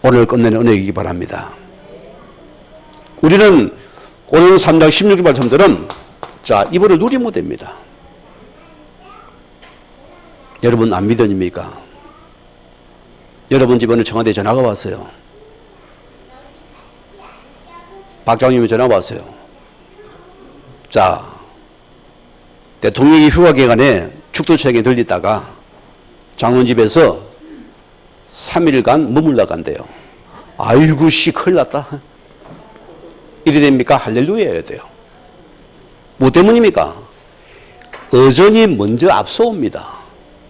오늘 끝내는 은혜이기 바랍니다. 우리는 오늘 3장 16절 말씀들은 자, 이분을 누리면 됩니다. 여러분 안 믿으십니까? 여러분 집안에 청와대 전화가 왔어요. 박장님이 전화가 왔어요. 자, 대통령이 휴가 기간에 축도청에 들리다가 장군 집에서 3일간 머물러 간대요. 아이고 씨 큰일 났다. 이래 됩니까? 할렐루야 해야 돼요. 뭐 때문입니까? 어전이 먼저 앞서옵니다.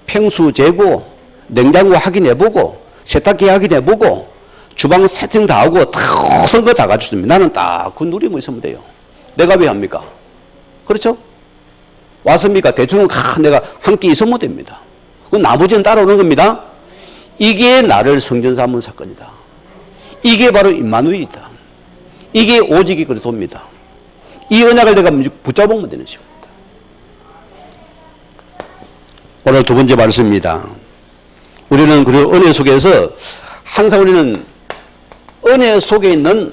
평수 재고, 냉장고 확인해보고, 세탁기 확인해보고, 주방 세팅 다 하고 모든 거 다 갖추습니다. 나는 딱 그 누리고 있으면 돼요. 내가 왜 합니까? 그렇죠? 왔습니까? 대충은 내가 함께 있으면 됩니다. 그 나머지는 따라오는 겁니다. 이게 나를 성전 삼은 사건이다. 이게 바로 임마누엘이다. 이게 오직이 그래 돕니다. 이 언약을 내가 붙잡으면 되는 식입니다. 오늘 두 번째 말씀입니다. 우리는 그 은혜 속에서 항상 우리는 은혜 속에 있는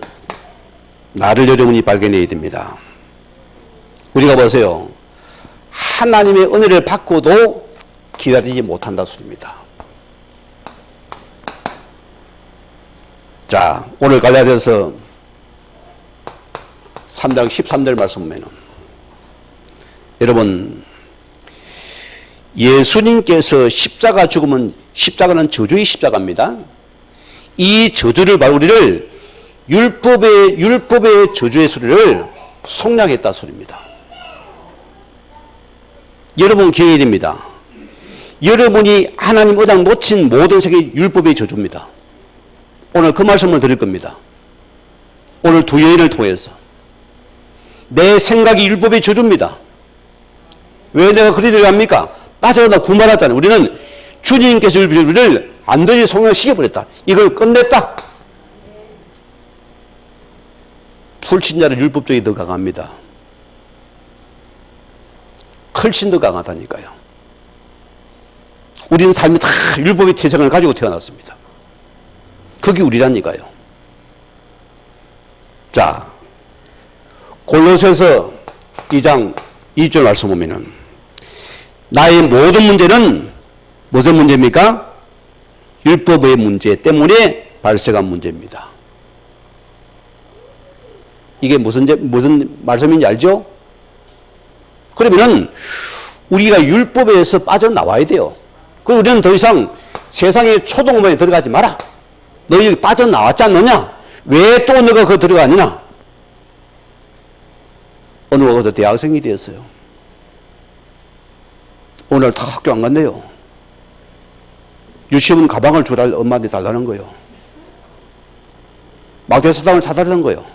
나를 여러분이 발견해야 됩니다. 우리가 보세요. 하나님의 은혜를 받고도 기다리지 못한다 소리입니다. 자, 오늘 갈라디아서 3장 13절 말씀 보면은 여러분 예수님께서 십자가 죽으면 십자가는 저주의 십자가입니다. 이 저주를 바로 우리를 율법의 저주의 소리를 속량했다 소리입니다. 여러분 기억해야 됩니다. 여러분이 하나님 의당 놓친 모든 세계 율법의 저주입니다. 오늘 그 말씀을 드릴 겁니다. 오늘 두 여인을 통해서 내 생각이 율법의 저주입니다. 왜 내가 그리 들어갑니까? 빠져나가 구만하잖아요. 우리는 주님께서 우리를 완전히 속량시켜버렸다. 이걸 끝냈다. 불신자는 율법적이 더 강합니다. 훨씬 더 강하다니까요. 우리는 삶이 다 율법의 태생을 가지고 태어났습니다. 그게 우리라니까요. 자, 골로새서 2장 2절 말씀 보면은 나의 모든 문제는 무슨 문제입니까? 율법의 문제 때문에 발생한 문제입니다. 이게 무슨 말씀인지 알죠? 그러면은 우리가 율법에서 빠져나와야 돼요. 그리고 우리는 더 이상 세상의 초동문에 들어가지 마라. 너 여기 빠져나왔지 않느냐? 왜 또 너가 거기 들어가느냐? 어느 거기서 대학생이 되었어요. 오늘 다 학교 안 갔네요. 유치원 가방을 주라 엄마한테 달라는 거예요. 막대사탕을 사달라는 거예요.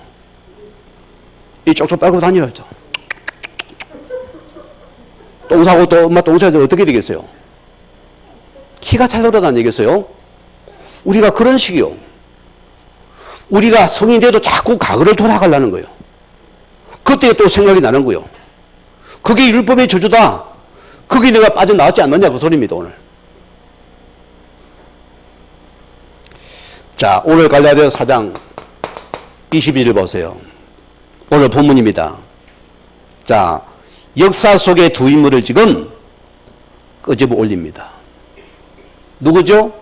이 쪽쪽 빨고 다녀야죠. 똥 사고 또 엄마 똥 싸서 어떻게 되겠어요? 기가 잘 돌아다니는 얘기겠어요? 우리가 그런 식이요. 우리가 성인이 돼도 자꾸 과거를 돌아가려는 거예요. 그때 또 생각이 나는 거예요. 그게 율법의 저주다. 그게 내가 빠져나왔지 않느냐 그 소리입니다 오늘. 자, 오늘 갈라디아서 4장 22절 보세요. 오늘 본문입니다. 자, 역사 속의 두 인물을 지금 끄집어 올립니다. 누구죠?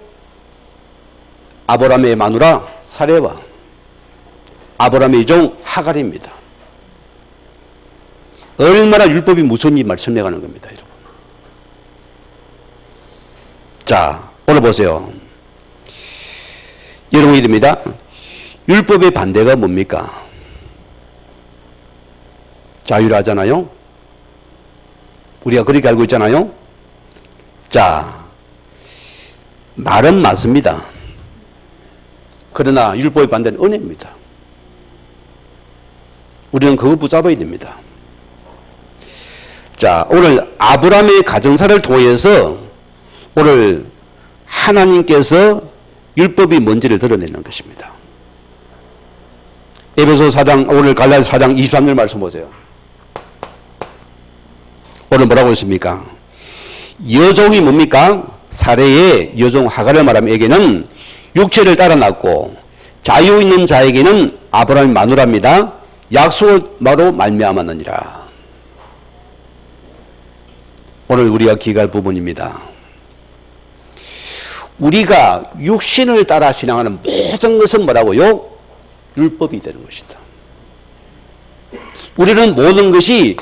아브라함의 마누라 사레와 아브라함의 종 하갈입니다. 얼마나 율법이 무서운지 말씀해 가는 겁니다, 여러분. 자, 오늘 보세요. 여러분이 됩니다. 율법의 반대가 뭡니까? 자유하잖아요. 우리가 그렇게 알고 있잖아요. 자, 말은 맞습니다. 그러나 율법의 반대는 은혜입니다. 우리는 그거 붙잡아야 됩니다. 자, 오늘 아브라함의 가정사를 통해서 오늘 하나님께서 율법이 뭔지를 드러내는 것입니다. 에베소 4장, 오늘 갈라디아서 4장 23절 말씀 보세요. 오늘 뭐라고 했습니까? 여종이 뭡니까? 사례의 여종 하갈을 말하면 에게는 육체를 따라 낳고 자유 있는 자에게는 아브라함의 마누라입니다. 약속으로 말미암았느니라. 오늘 우리가 기억할 부분입니다. 우리가 육신을 따라 신앙하는 모든 것은 뭐라고요? 율법이 되는 것이다. 우리는 모든 것이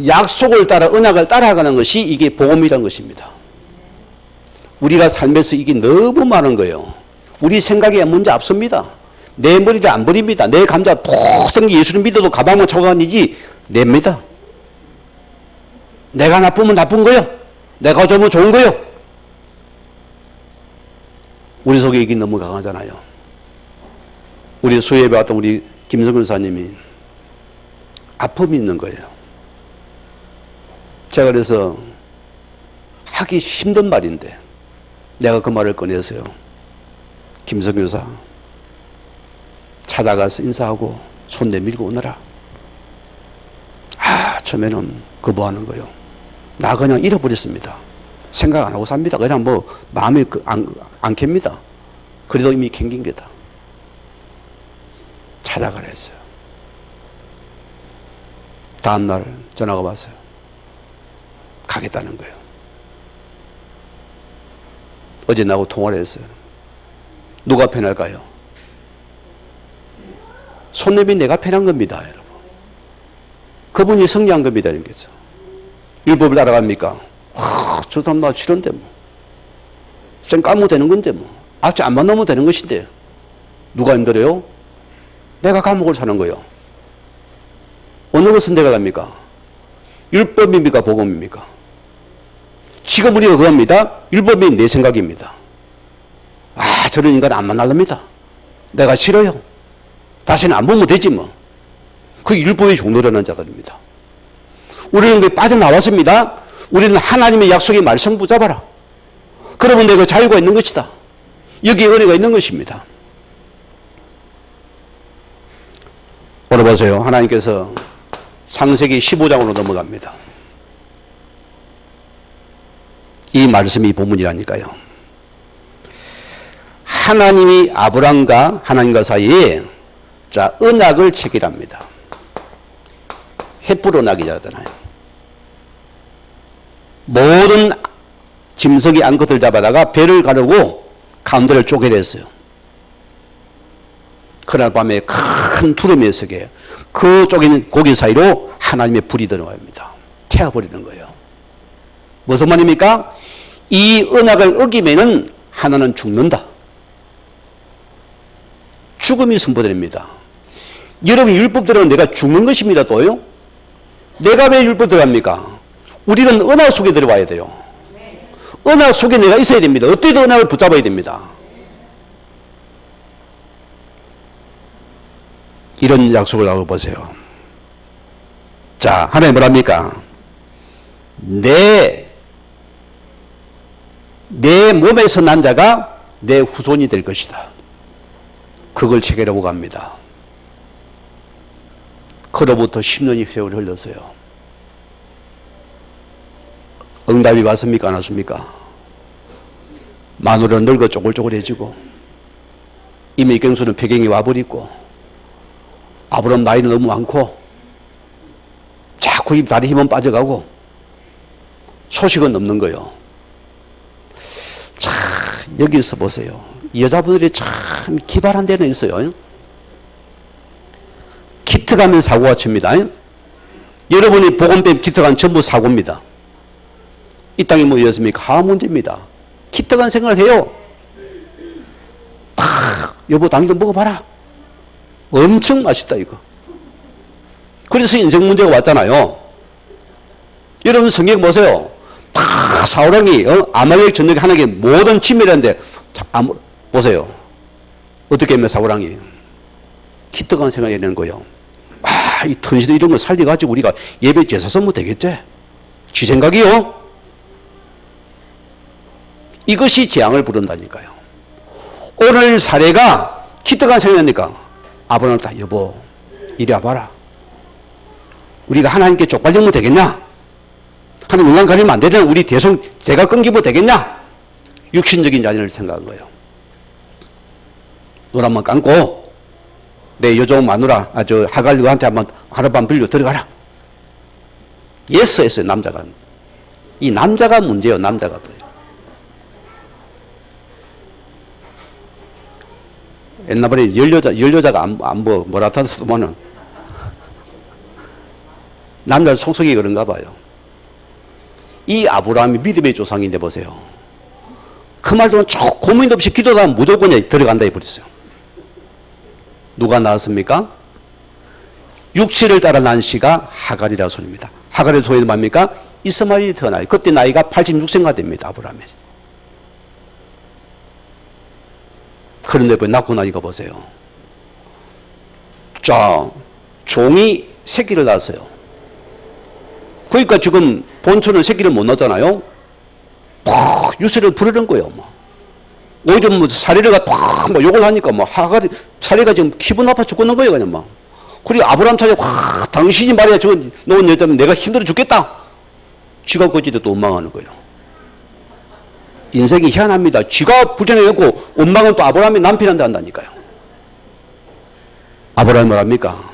약속을 따라 언약을 따라가는 것이 이게 복음이라는 것입니다. 우리가 삶에서 이게 너무 많은 거예요. 우리 생각에 문제 없습니다. 내 머리를 안 버립니다. 내 감자 모든 게 예수를 믿어도 가방만 차고 다니지 냅니다. 내가 나쁘면 나쁜 거요. 내가 좋으면 좋은 거요. 우리 속에 이게 너무 강하잖아요. 우리 수요예배 왔던 우리 김성근 사님이 아픔이 있는 거예요. 제가 그래서 하기 힘든 말인데 내가 그 말을 꺼내서요. 김성근 교사 찾아가서 인사하고 손 내밀고 오너라. 처음에는 거부하는 거예요. 나 그냥 잃어버렸습니다. 생각 안 하고 삽니다. 그냥 뭐 마음이 안 캡니다. 그래도 이미 캥긴 게다. 찾아가라 했어요. 다음날 전화가 왔어요. 가겠다는 거예요. 어제 나하고 통화를 했어요. 누가 편할까요? 손님이 내가 편한 겁니다, 여러분. 그분이 승리한 겁니다, 이런 거죠. 율법을 따라갑니까? 저 사람 나 싫은데 뭐. 쌩 까면 되는 건데 뭐. 앞에 안 만나면 되는 것인데. 누가 힘들어요? 내가 감옥을 사는 거예요. 어느 것은 내가 갑니까? 율법입니까? 복음입니까? 지금 우리가 그겁니다. 율법이 내 생각입니다. 저런 인간 안 만날랍니다. 내가 싫어요. 다시는 안 보면 되지 뭐. 그 율법의 종로라는 자들입니다. 우리는 그게 빠져나왔습니다. 우리는 하나님의 약속의 말씀 붙잡아라. 그러면 내가 자유가 있는 것이다. 여기에 은혜가 있는 것입니다. 오늘 보세요. 하나님께서 창세기 15장으로 넘어갑니다. 이 말씀이 본문이라니까요. 하나님이 아브람과 하나님과 사이에 언약을 체결합니다. 햇불 언약이잖아요. 모든 짐승이 암컷을 잡아다가 배를 가르고 가운데를 쪼개냈어요. 그날 밤에 큰 두루미 속에 그 쪼개진 고기 사이로 하나님의 불이 들어갑니다. 태워버리는 거예요. 무슨 말입니까? 이 언약을 어기면은 하나는 죽는다. 죽음이 선포됩니다. 여러분 율법대로 내가 죽는 것입니다. 또요. 내가 왜 율법 들어갑니까? 우리는 언약 속에 들어와야 돼요. 언약 속에 내가 있어야 됩니다. 어떻게든 언약을 붙잡아야 됩니다. 이런 약속을 하고 보세요. 자, 하나님 뭐랍니까? 내 내 몸에서 난 자가 내 후손이 될 것이다. 그걸 체계라고 합니다. 그로부터 10년이 세월이 흘렀어요. 응답이 왔습니까? 안 왔습니까? 마누라는 늙어 쪼글쪼글해지고 이미 경수는 폐경이 와버리고 아브람 나이는 너무 많고 자꾸 입 다리 힘은 빠져가고 소식은 없는 거예요. 자, 여기서 보세요. 여자분들이 참 기발한 데는 있어요. 기트 가면 사고가 칩니다. 여러분이 복음 빼면 기트 가면 전부 사고입니다. 이 땅이 뭐였습니까? 하문제입니다. 기트 간 생각을 해요. 여보 당도 먹어봐라. 엄청 맛있다 이거. 그래서 인생 문제가 왔잖아요. 여러분 성경 보세요. 사울왕이 아말렉 전역에 하나님께 모든 침멸했는데 보세요. 어떻게 하면 사울왕이 기특한 생각을 내는 거예요. 이 턴시도 이런 거 살려가지고 우리가 예배 제사 선물 되겠지? 지 생각이요. 이것이 재앙을 부른다니까요. 오늘 사례가 기특한 생각이니까 아버님 다 여보 이리 와봐라. 우리가 하나님께 쪽팔리면 되겠냐? 하나님 영광 가리면 안 되잖아. 우리 대가 끊기면 되겠냐? 육신적인 자녀를 생각한 거예요. 눈 한번 감고 내 여종 마누라 하갈리한테 한번 하룻밤 빌려 들어가라. 예스 했어요. 남자가. 이 남자가 문제예요. 남자가. 옛날에 열여자가 뭐라 하더만은 남자 속성이 그런가 봐요. 이 아브라함이 믿음의 조상인데 보세요. 그 말도 쭉 고민도 없이 기도도 하면 무조건 들어간다 해버렸어요. 누가 낳았습니까? 육체를 따라 난 씨가 하갈이라고 소리입니다. 하갈의 소리는 뭡니까? 이스마엘이 태어나요. 그때 나이가 86세가 됩니다. 아브라함이. 그런데 낳고 나니까 보세요. 자, 종이 새끼를 낳았어요. 그러니까 지금 본초는 새끼를 못 낳잖아요. 유세를 부르는 거예요. 오히려 사리가 욕을 하니까 하갈이 사리가 지금 기분 나빠 죽겠는 거예요. 그냥 그리고 아브라함 차례 당신이 말이야 저거 놓은 여자면 내가 힘들어 죽겠다. 지가 거지도 또 원망하는 거예요. 인생이 희한합니다. 지가 부정해갖고 원망은 또 아브라함이 남편한테 한다니까요. 아브라함이 뭐랍니까?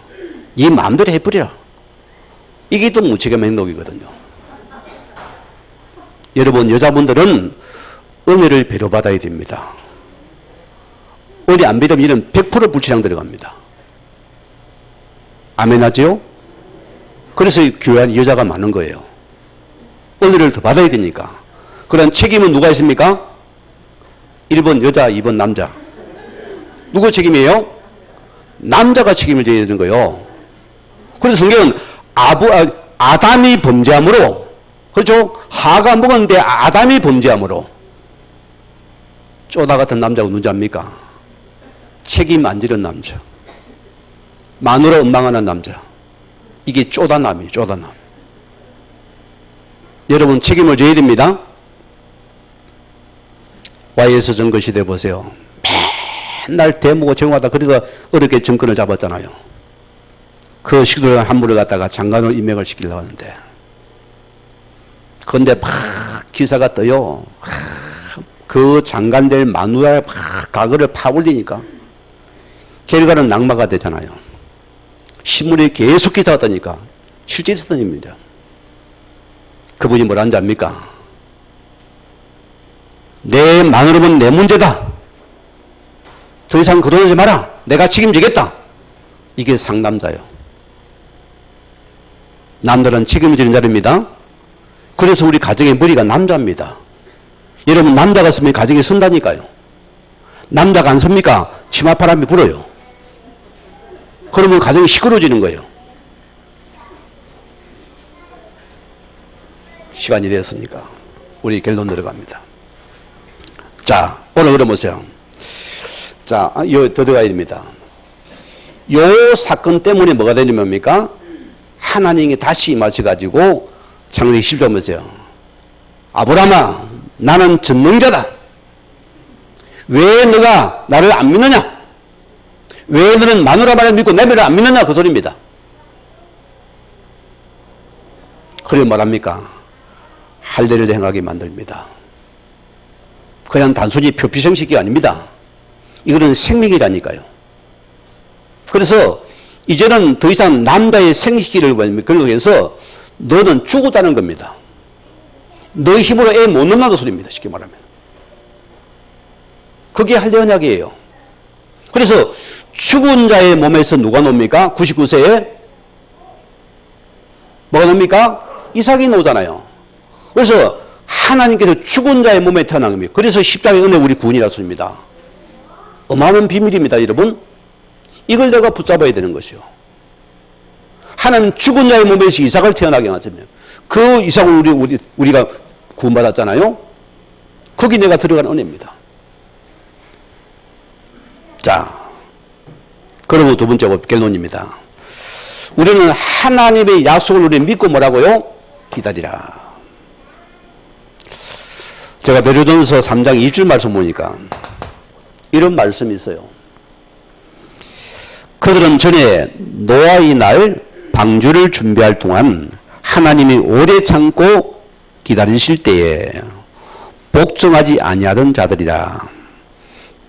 이 마음대로 해버려. 이게 또 무책임한 행동이거든요. 여러분 여자분들은 은혜를 배려받아야 됩니다. 은혜 안 배려면 이런 100% 불치량 들어갑니다. 아멘 하지요? 그래서 교회 안에 여자가 많은 거예요. 은혜를 더 받아야 되니까. 그런 책임은 누가 있습니까? 1번 여자, 2번 남자. 누구 책임이에요? 남자가 책임을 져야 되는 거예요. 그래서 성경은 아담이 범죄함으로, 그렇죠? 하가 먹었는데 아담이 범죄함으로 쪼다 같은 남자가 누군지 압니까? 책임 안 지는 남자. 마누라 원망하는 남자. 이게 쪼다남이에요. 쪼다남. 여러분 책임을 져야 됩니다. YS 정거시대 보세요. 맨날 대모고 제공하다 그래서 어렵게 정권을 잡았잖아요. 그 식도를 한물을 갖다가 장관으로 임명을 시키려고 하는데 그런데 막 기사가 떠요. 그 장관될 마누라의 과거를 파올리니까 결과는 낙마가 되잖아요. 신문에 계속 기사가 뜨니까 실제 있었던 일입니다. 그분이 뭐라는지 압니까? 내 마누라면 내 문제다. 더 이상 그러지 마라. 내가 책임지겠다. 이게 상남자예요. 남들은 책임지는 자리입니다. 그래서 우리 가정의 머리가 남자입니다. 여러분 남자가 쓰면 가정에 선다니까요. 남자가 안 섭니까? 치맛바람이 불어요. 그러면 가정이 시끄러워지는 거예요. 시간이 됐으니까 우리 결론 들어갑니다. 자, 오늘 그러보세요. 자, 더 들어가야 됩니다. 요 사건 때문에 뭐가 되냐면 뭡니까? 하나님이 다시 임하셔가지고 창세기 10절 보세요. 아브라함아, 나는 전능자다. 왜 너가 나를 안 믿느냐? 왜 너는 마누라 말을 믿고 내 말을 안 믿느냐? 그 소리입니다. 그래 말합니까? 할 일을 행하게 만듭니다. 그냥 단순히 표피생식이 아닙니다. 이거는 생명이라니까요. 그래서 이제는 더 이상 남자의 생식기를 걸러해서 너는 죽었다는 겁니다. 너 힘으로 애 못 낳는다는 소리입니다. 쉽게 말하면. 그게 할례 언약이에요. 그래서 죽은 자의 몸에서 누가 놉니까? 99세에 뭐가 놉니까? 이삭이 나오잖아요. 그래서 하나님께서 죽은 자의 몸에 태어난 겁니다. 그래서 십자가의 은혜 우리 구원이라 소리입니다. 어마어마한 비밀입니다, 여러분. 이걸 내가 붙잡아야 되는 것이요. 하나님 죽은 자의 몸에서 이삭을 태어나게 하시면 그 이삭을 우리가 구원받았잖아요. 거기 내가 들어간 은혜입니다. 자, 그러면 두 번째 결론입니다. 우리는 하나님의 약속을 우리 믿고 뭐라고요? 기다리라. 제가 베드로전서 3장 2절 말씀 보니까 이런 말씀이 있어요. 그들은 전에 노아의 날 방주를 준비할 동안 하나님이 오래 참고 기다리실 때에 복종하지 아니하던 자들이라.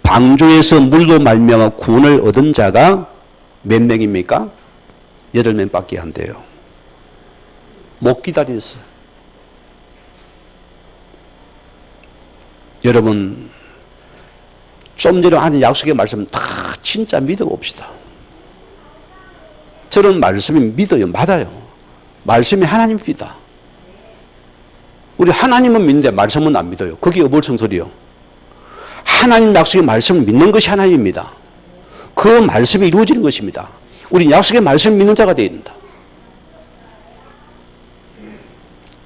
방주에서 물로 말미암아 구원을 얻은 자가 몇 명입니까? 8명밖에 안 돼요. 못 기다렸어요. 여러분, 좀 전에 하는 약속의 말씀 다 진짜 믿어봅시다. 저는 말씀이 믿어요. 맞아요. 말씀이 하나님입니다. 우리 하나님은 믿는데 말씀은 안 믿어요. 그게 어불성설이요. 하나님 약속의 말씀을 믿는 것이 하나님입니다. 그 말씀이 이루어지는 것입니다. 우리 약속의 말씀을 믿는 자가 되어야 된다.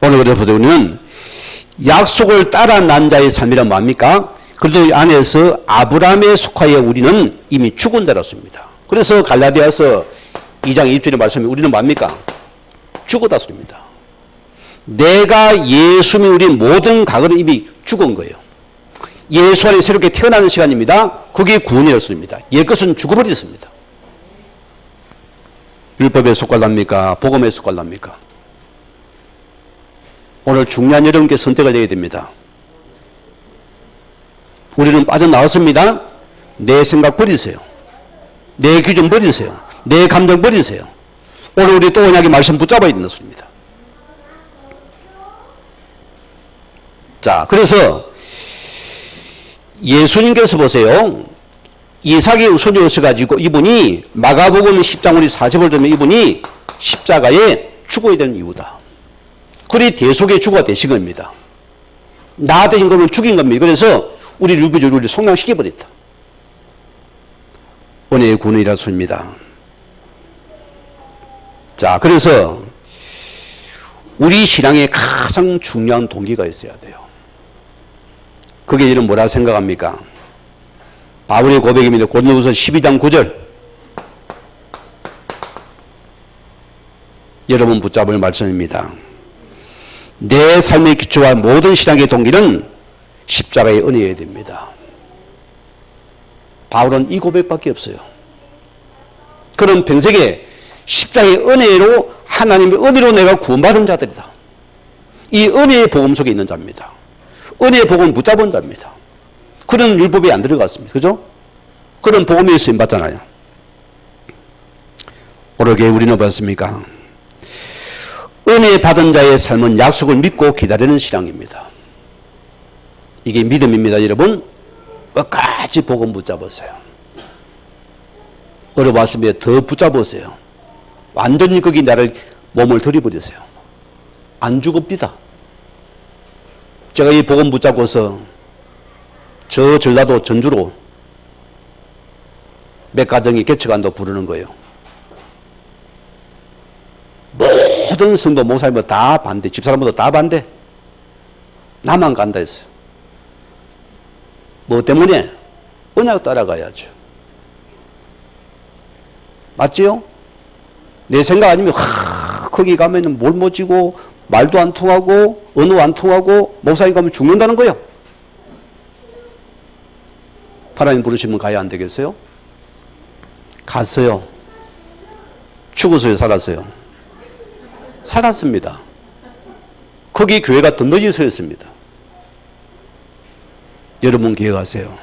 오늘 그래서 우리는 약속을 따라 난 자의 삶이란 뭡니까? 그래도 안에서 아브라함에 속하여 우리는 이미 죽은 자였습니다. 그래서 갈라디아서 2장 2절의 말씀이 우리는 뭡니까? 죽었다 소리입니다. 내가 예수 믿는 우리 모든 과거는 이미 죽은 거예요. 예수 안에 새롭게 태어나는 시간입니다. 그게 구원이었습니다. 옛것은 죽어버렸습니다. 율법에 속할랍니까? 복음에 속할랍니까? 오늘 중요한 여러분께 선택을 해야 됩니다. 우리는 빠져나왔습니다. 내 생각 버리세요. 내 기준 버리세요. 내 감정 버리세요. 오늘 우리 또 언약의 말씀 붙잡아야 된다는 소리입니다. 자, 그래서 예수님께서 보세요. 이삭의 우선이었어가지고 이분이 마가복음 10장 우리 40을 들으면 이분이 십자가에 죽어야 되는 이유다. 그리 대속의 주가 되신 겁니다. 나 되신 것을 죽인 겁니다. 그래서 우리 율법주의를 속량시켜버렸다. 은혜의 구원이라 소입니다. 자, 그래서 우리 신앙에 가장 중요한 동기가 있어야 돼요. 그게 이는 뭐라 생각합니까? 바울의 고백입니다. 고린도후서 12장 9절. 여러분 붙잡을 말씀입니다. 내 삶의 기초와 모든 신앙의 동기는 십자가의 은혜여야 됩니다. 바울은 이 고백밖에 없어요. 그런 평생에 십자가의 은혜로 하나님의 은혜로 내가 구원받은 자들이다. 이 은혜의 복음 속에 있는 자입니다. 은혜의 복음을 붙잡은 자입니다. 그런 율법에 안 들어갔습니다. 그죠? 그런 복음에 쓰임 받잖아요. 오늘 교회 우리는 봤습니까? 은혜 받은 자의 삶은 약속을 믿고 기다리는 신앙입니다. 이게 믿음입니다, 여러분. 끝까지 복음 붙잡으세요. 어려웠으면 더 붙잡으세요. 완전히 거기 나를 몸을 들이버리세요. 안 죽읍니다. 제가 이 복음 붙잡고서 저 전라도 전주로 몇 가정이 개척한다고 부르는 거예요. 모든 성도 목사님들 다 반대, 집사람들도 다 반대. 나만 간다 했어요. 뭐 때문에? 언약 따라가야죠. 맞지요? 내 생각 아니면 거기 가면은 뭘 못 지고 말도 안 통하고 언어 안 통하고 목사님 가면 죽는다는 거예요. 하나님 부르시면 가야 안 되겠어요? 갔어요. 죽었어요? 살았어요? 살았습니다. 거기 교회가 든든히 서 있습니다. 여러분 기억하세요.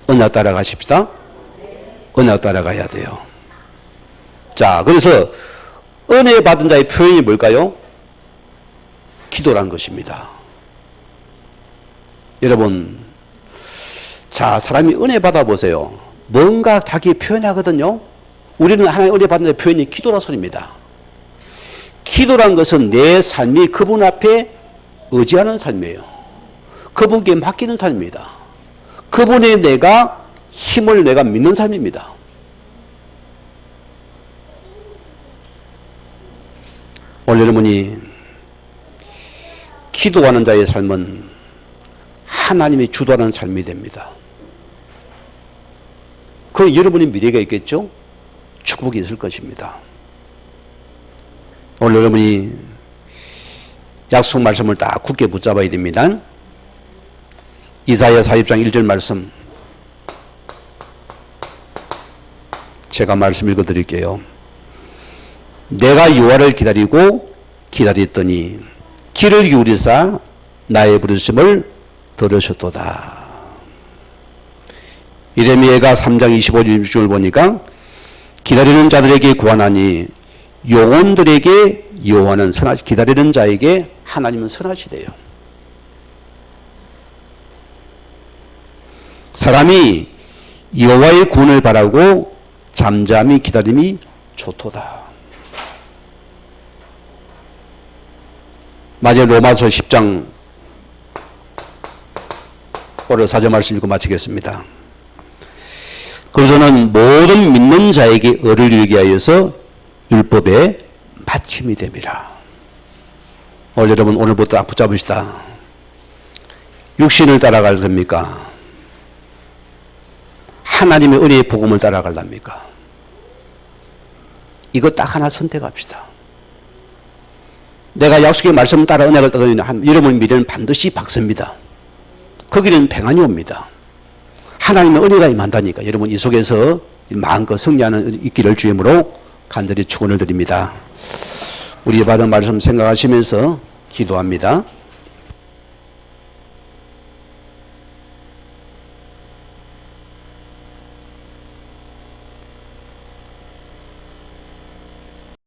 언약 따라가십시다. 언약 따라가야 돼요. 자, 그래서 은혜 받은 자의 표현이 뭘까요? 기도란 것입니다. 여러분, 자, 사람이 은혜 받아보세요. 뭔가 자기 표현하거든요. 우리는 하나님 은혜 받는 자의 표현이 기도라 소리입니다. 기도란 것은 내 삶이 그분 앞에 의지하는 삶이에요. 그분께 맡기는 삶입니다. 그분의 내가 힘을 내가 믿는 삶입니다. 오늘 여러분이 기도하는 자의 삶은 하나님이 주도하는 삶이 됩니다. 그 여러분의 미래가 있겠죠? 축복이 있을 것입니다. 오늘 여러분이 약속 말씀을 딱 굳게 붙잡아야 됩니다. 이사야 40장 1절 말씀 제가 말씀 읽어드릴게요. 내가 여호와를 기다리고 기다렸더니 귀를 기울이사 나의 부르심을 들으셨도다. 예레미야가 3장 25절 보니까 기다리는 자들에게 구하나니 영혼들에게 여호와는 선하시, 기다리는 자에게 하나님은 선하시대요. 사람이 여호와의 구원을 바라고 잠잠히 기다림이 좋도다. 마지막 로마서 10장 오늘 4절 말씀 읽고 마치겠습니다. 그러서는 모든 믿는 자에게 의를 이루게 하여서 율법의 마침이 됨이라. 오늘 여러분 오늘부터 붙잡으시다. 육신을 따라갈 겁니까? 하나님의 은혜의 복음을 따라갈랍니까? 이거 딱 하나 선택합시다. 내가 약속의 말씀 따라 은혜를 따르는 여러분 미래는 반드시 박습니다. 거기는 평안이 옵니다. 하나님의 은혜가 임한다니까 여러분 이 속에서 마음껏 승리하는 있기를 주임으로 간절히 축원을 드립니다. 우리 받은 말씀 생각하시면서 기도합니다.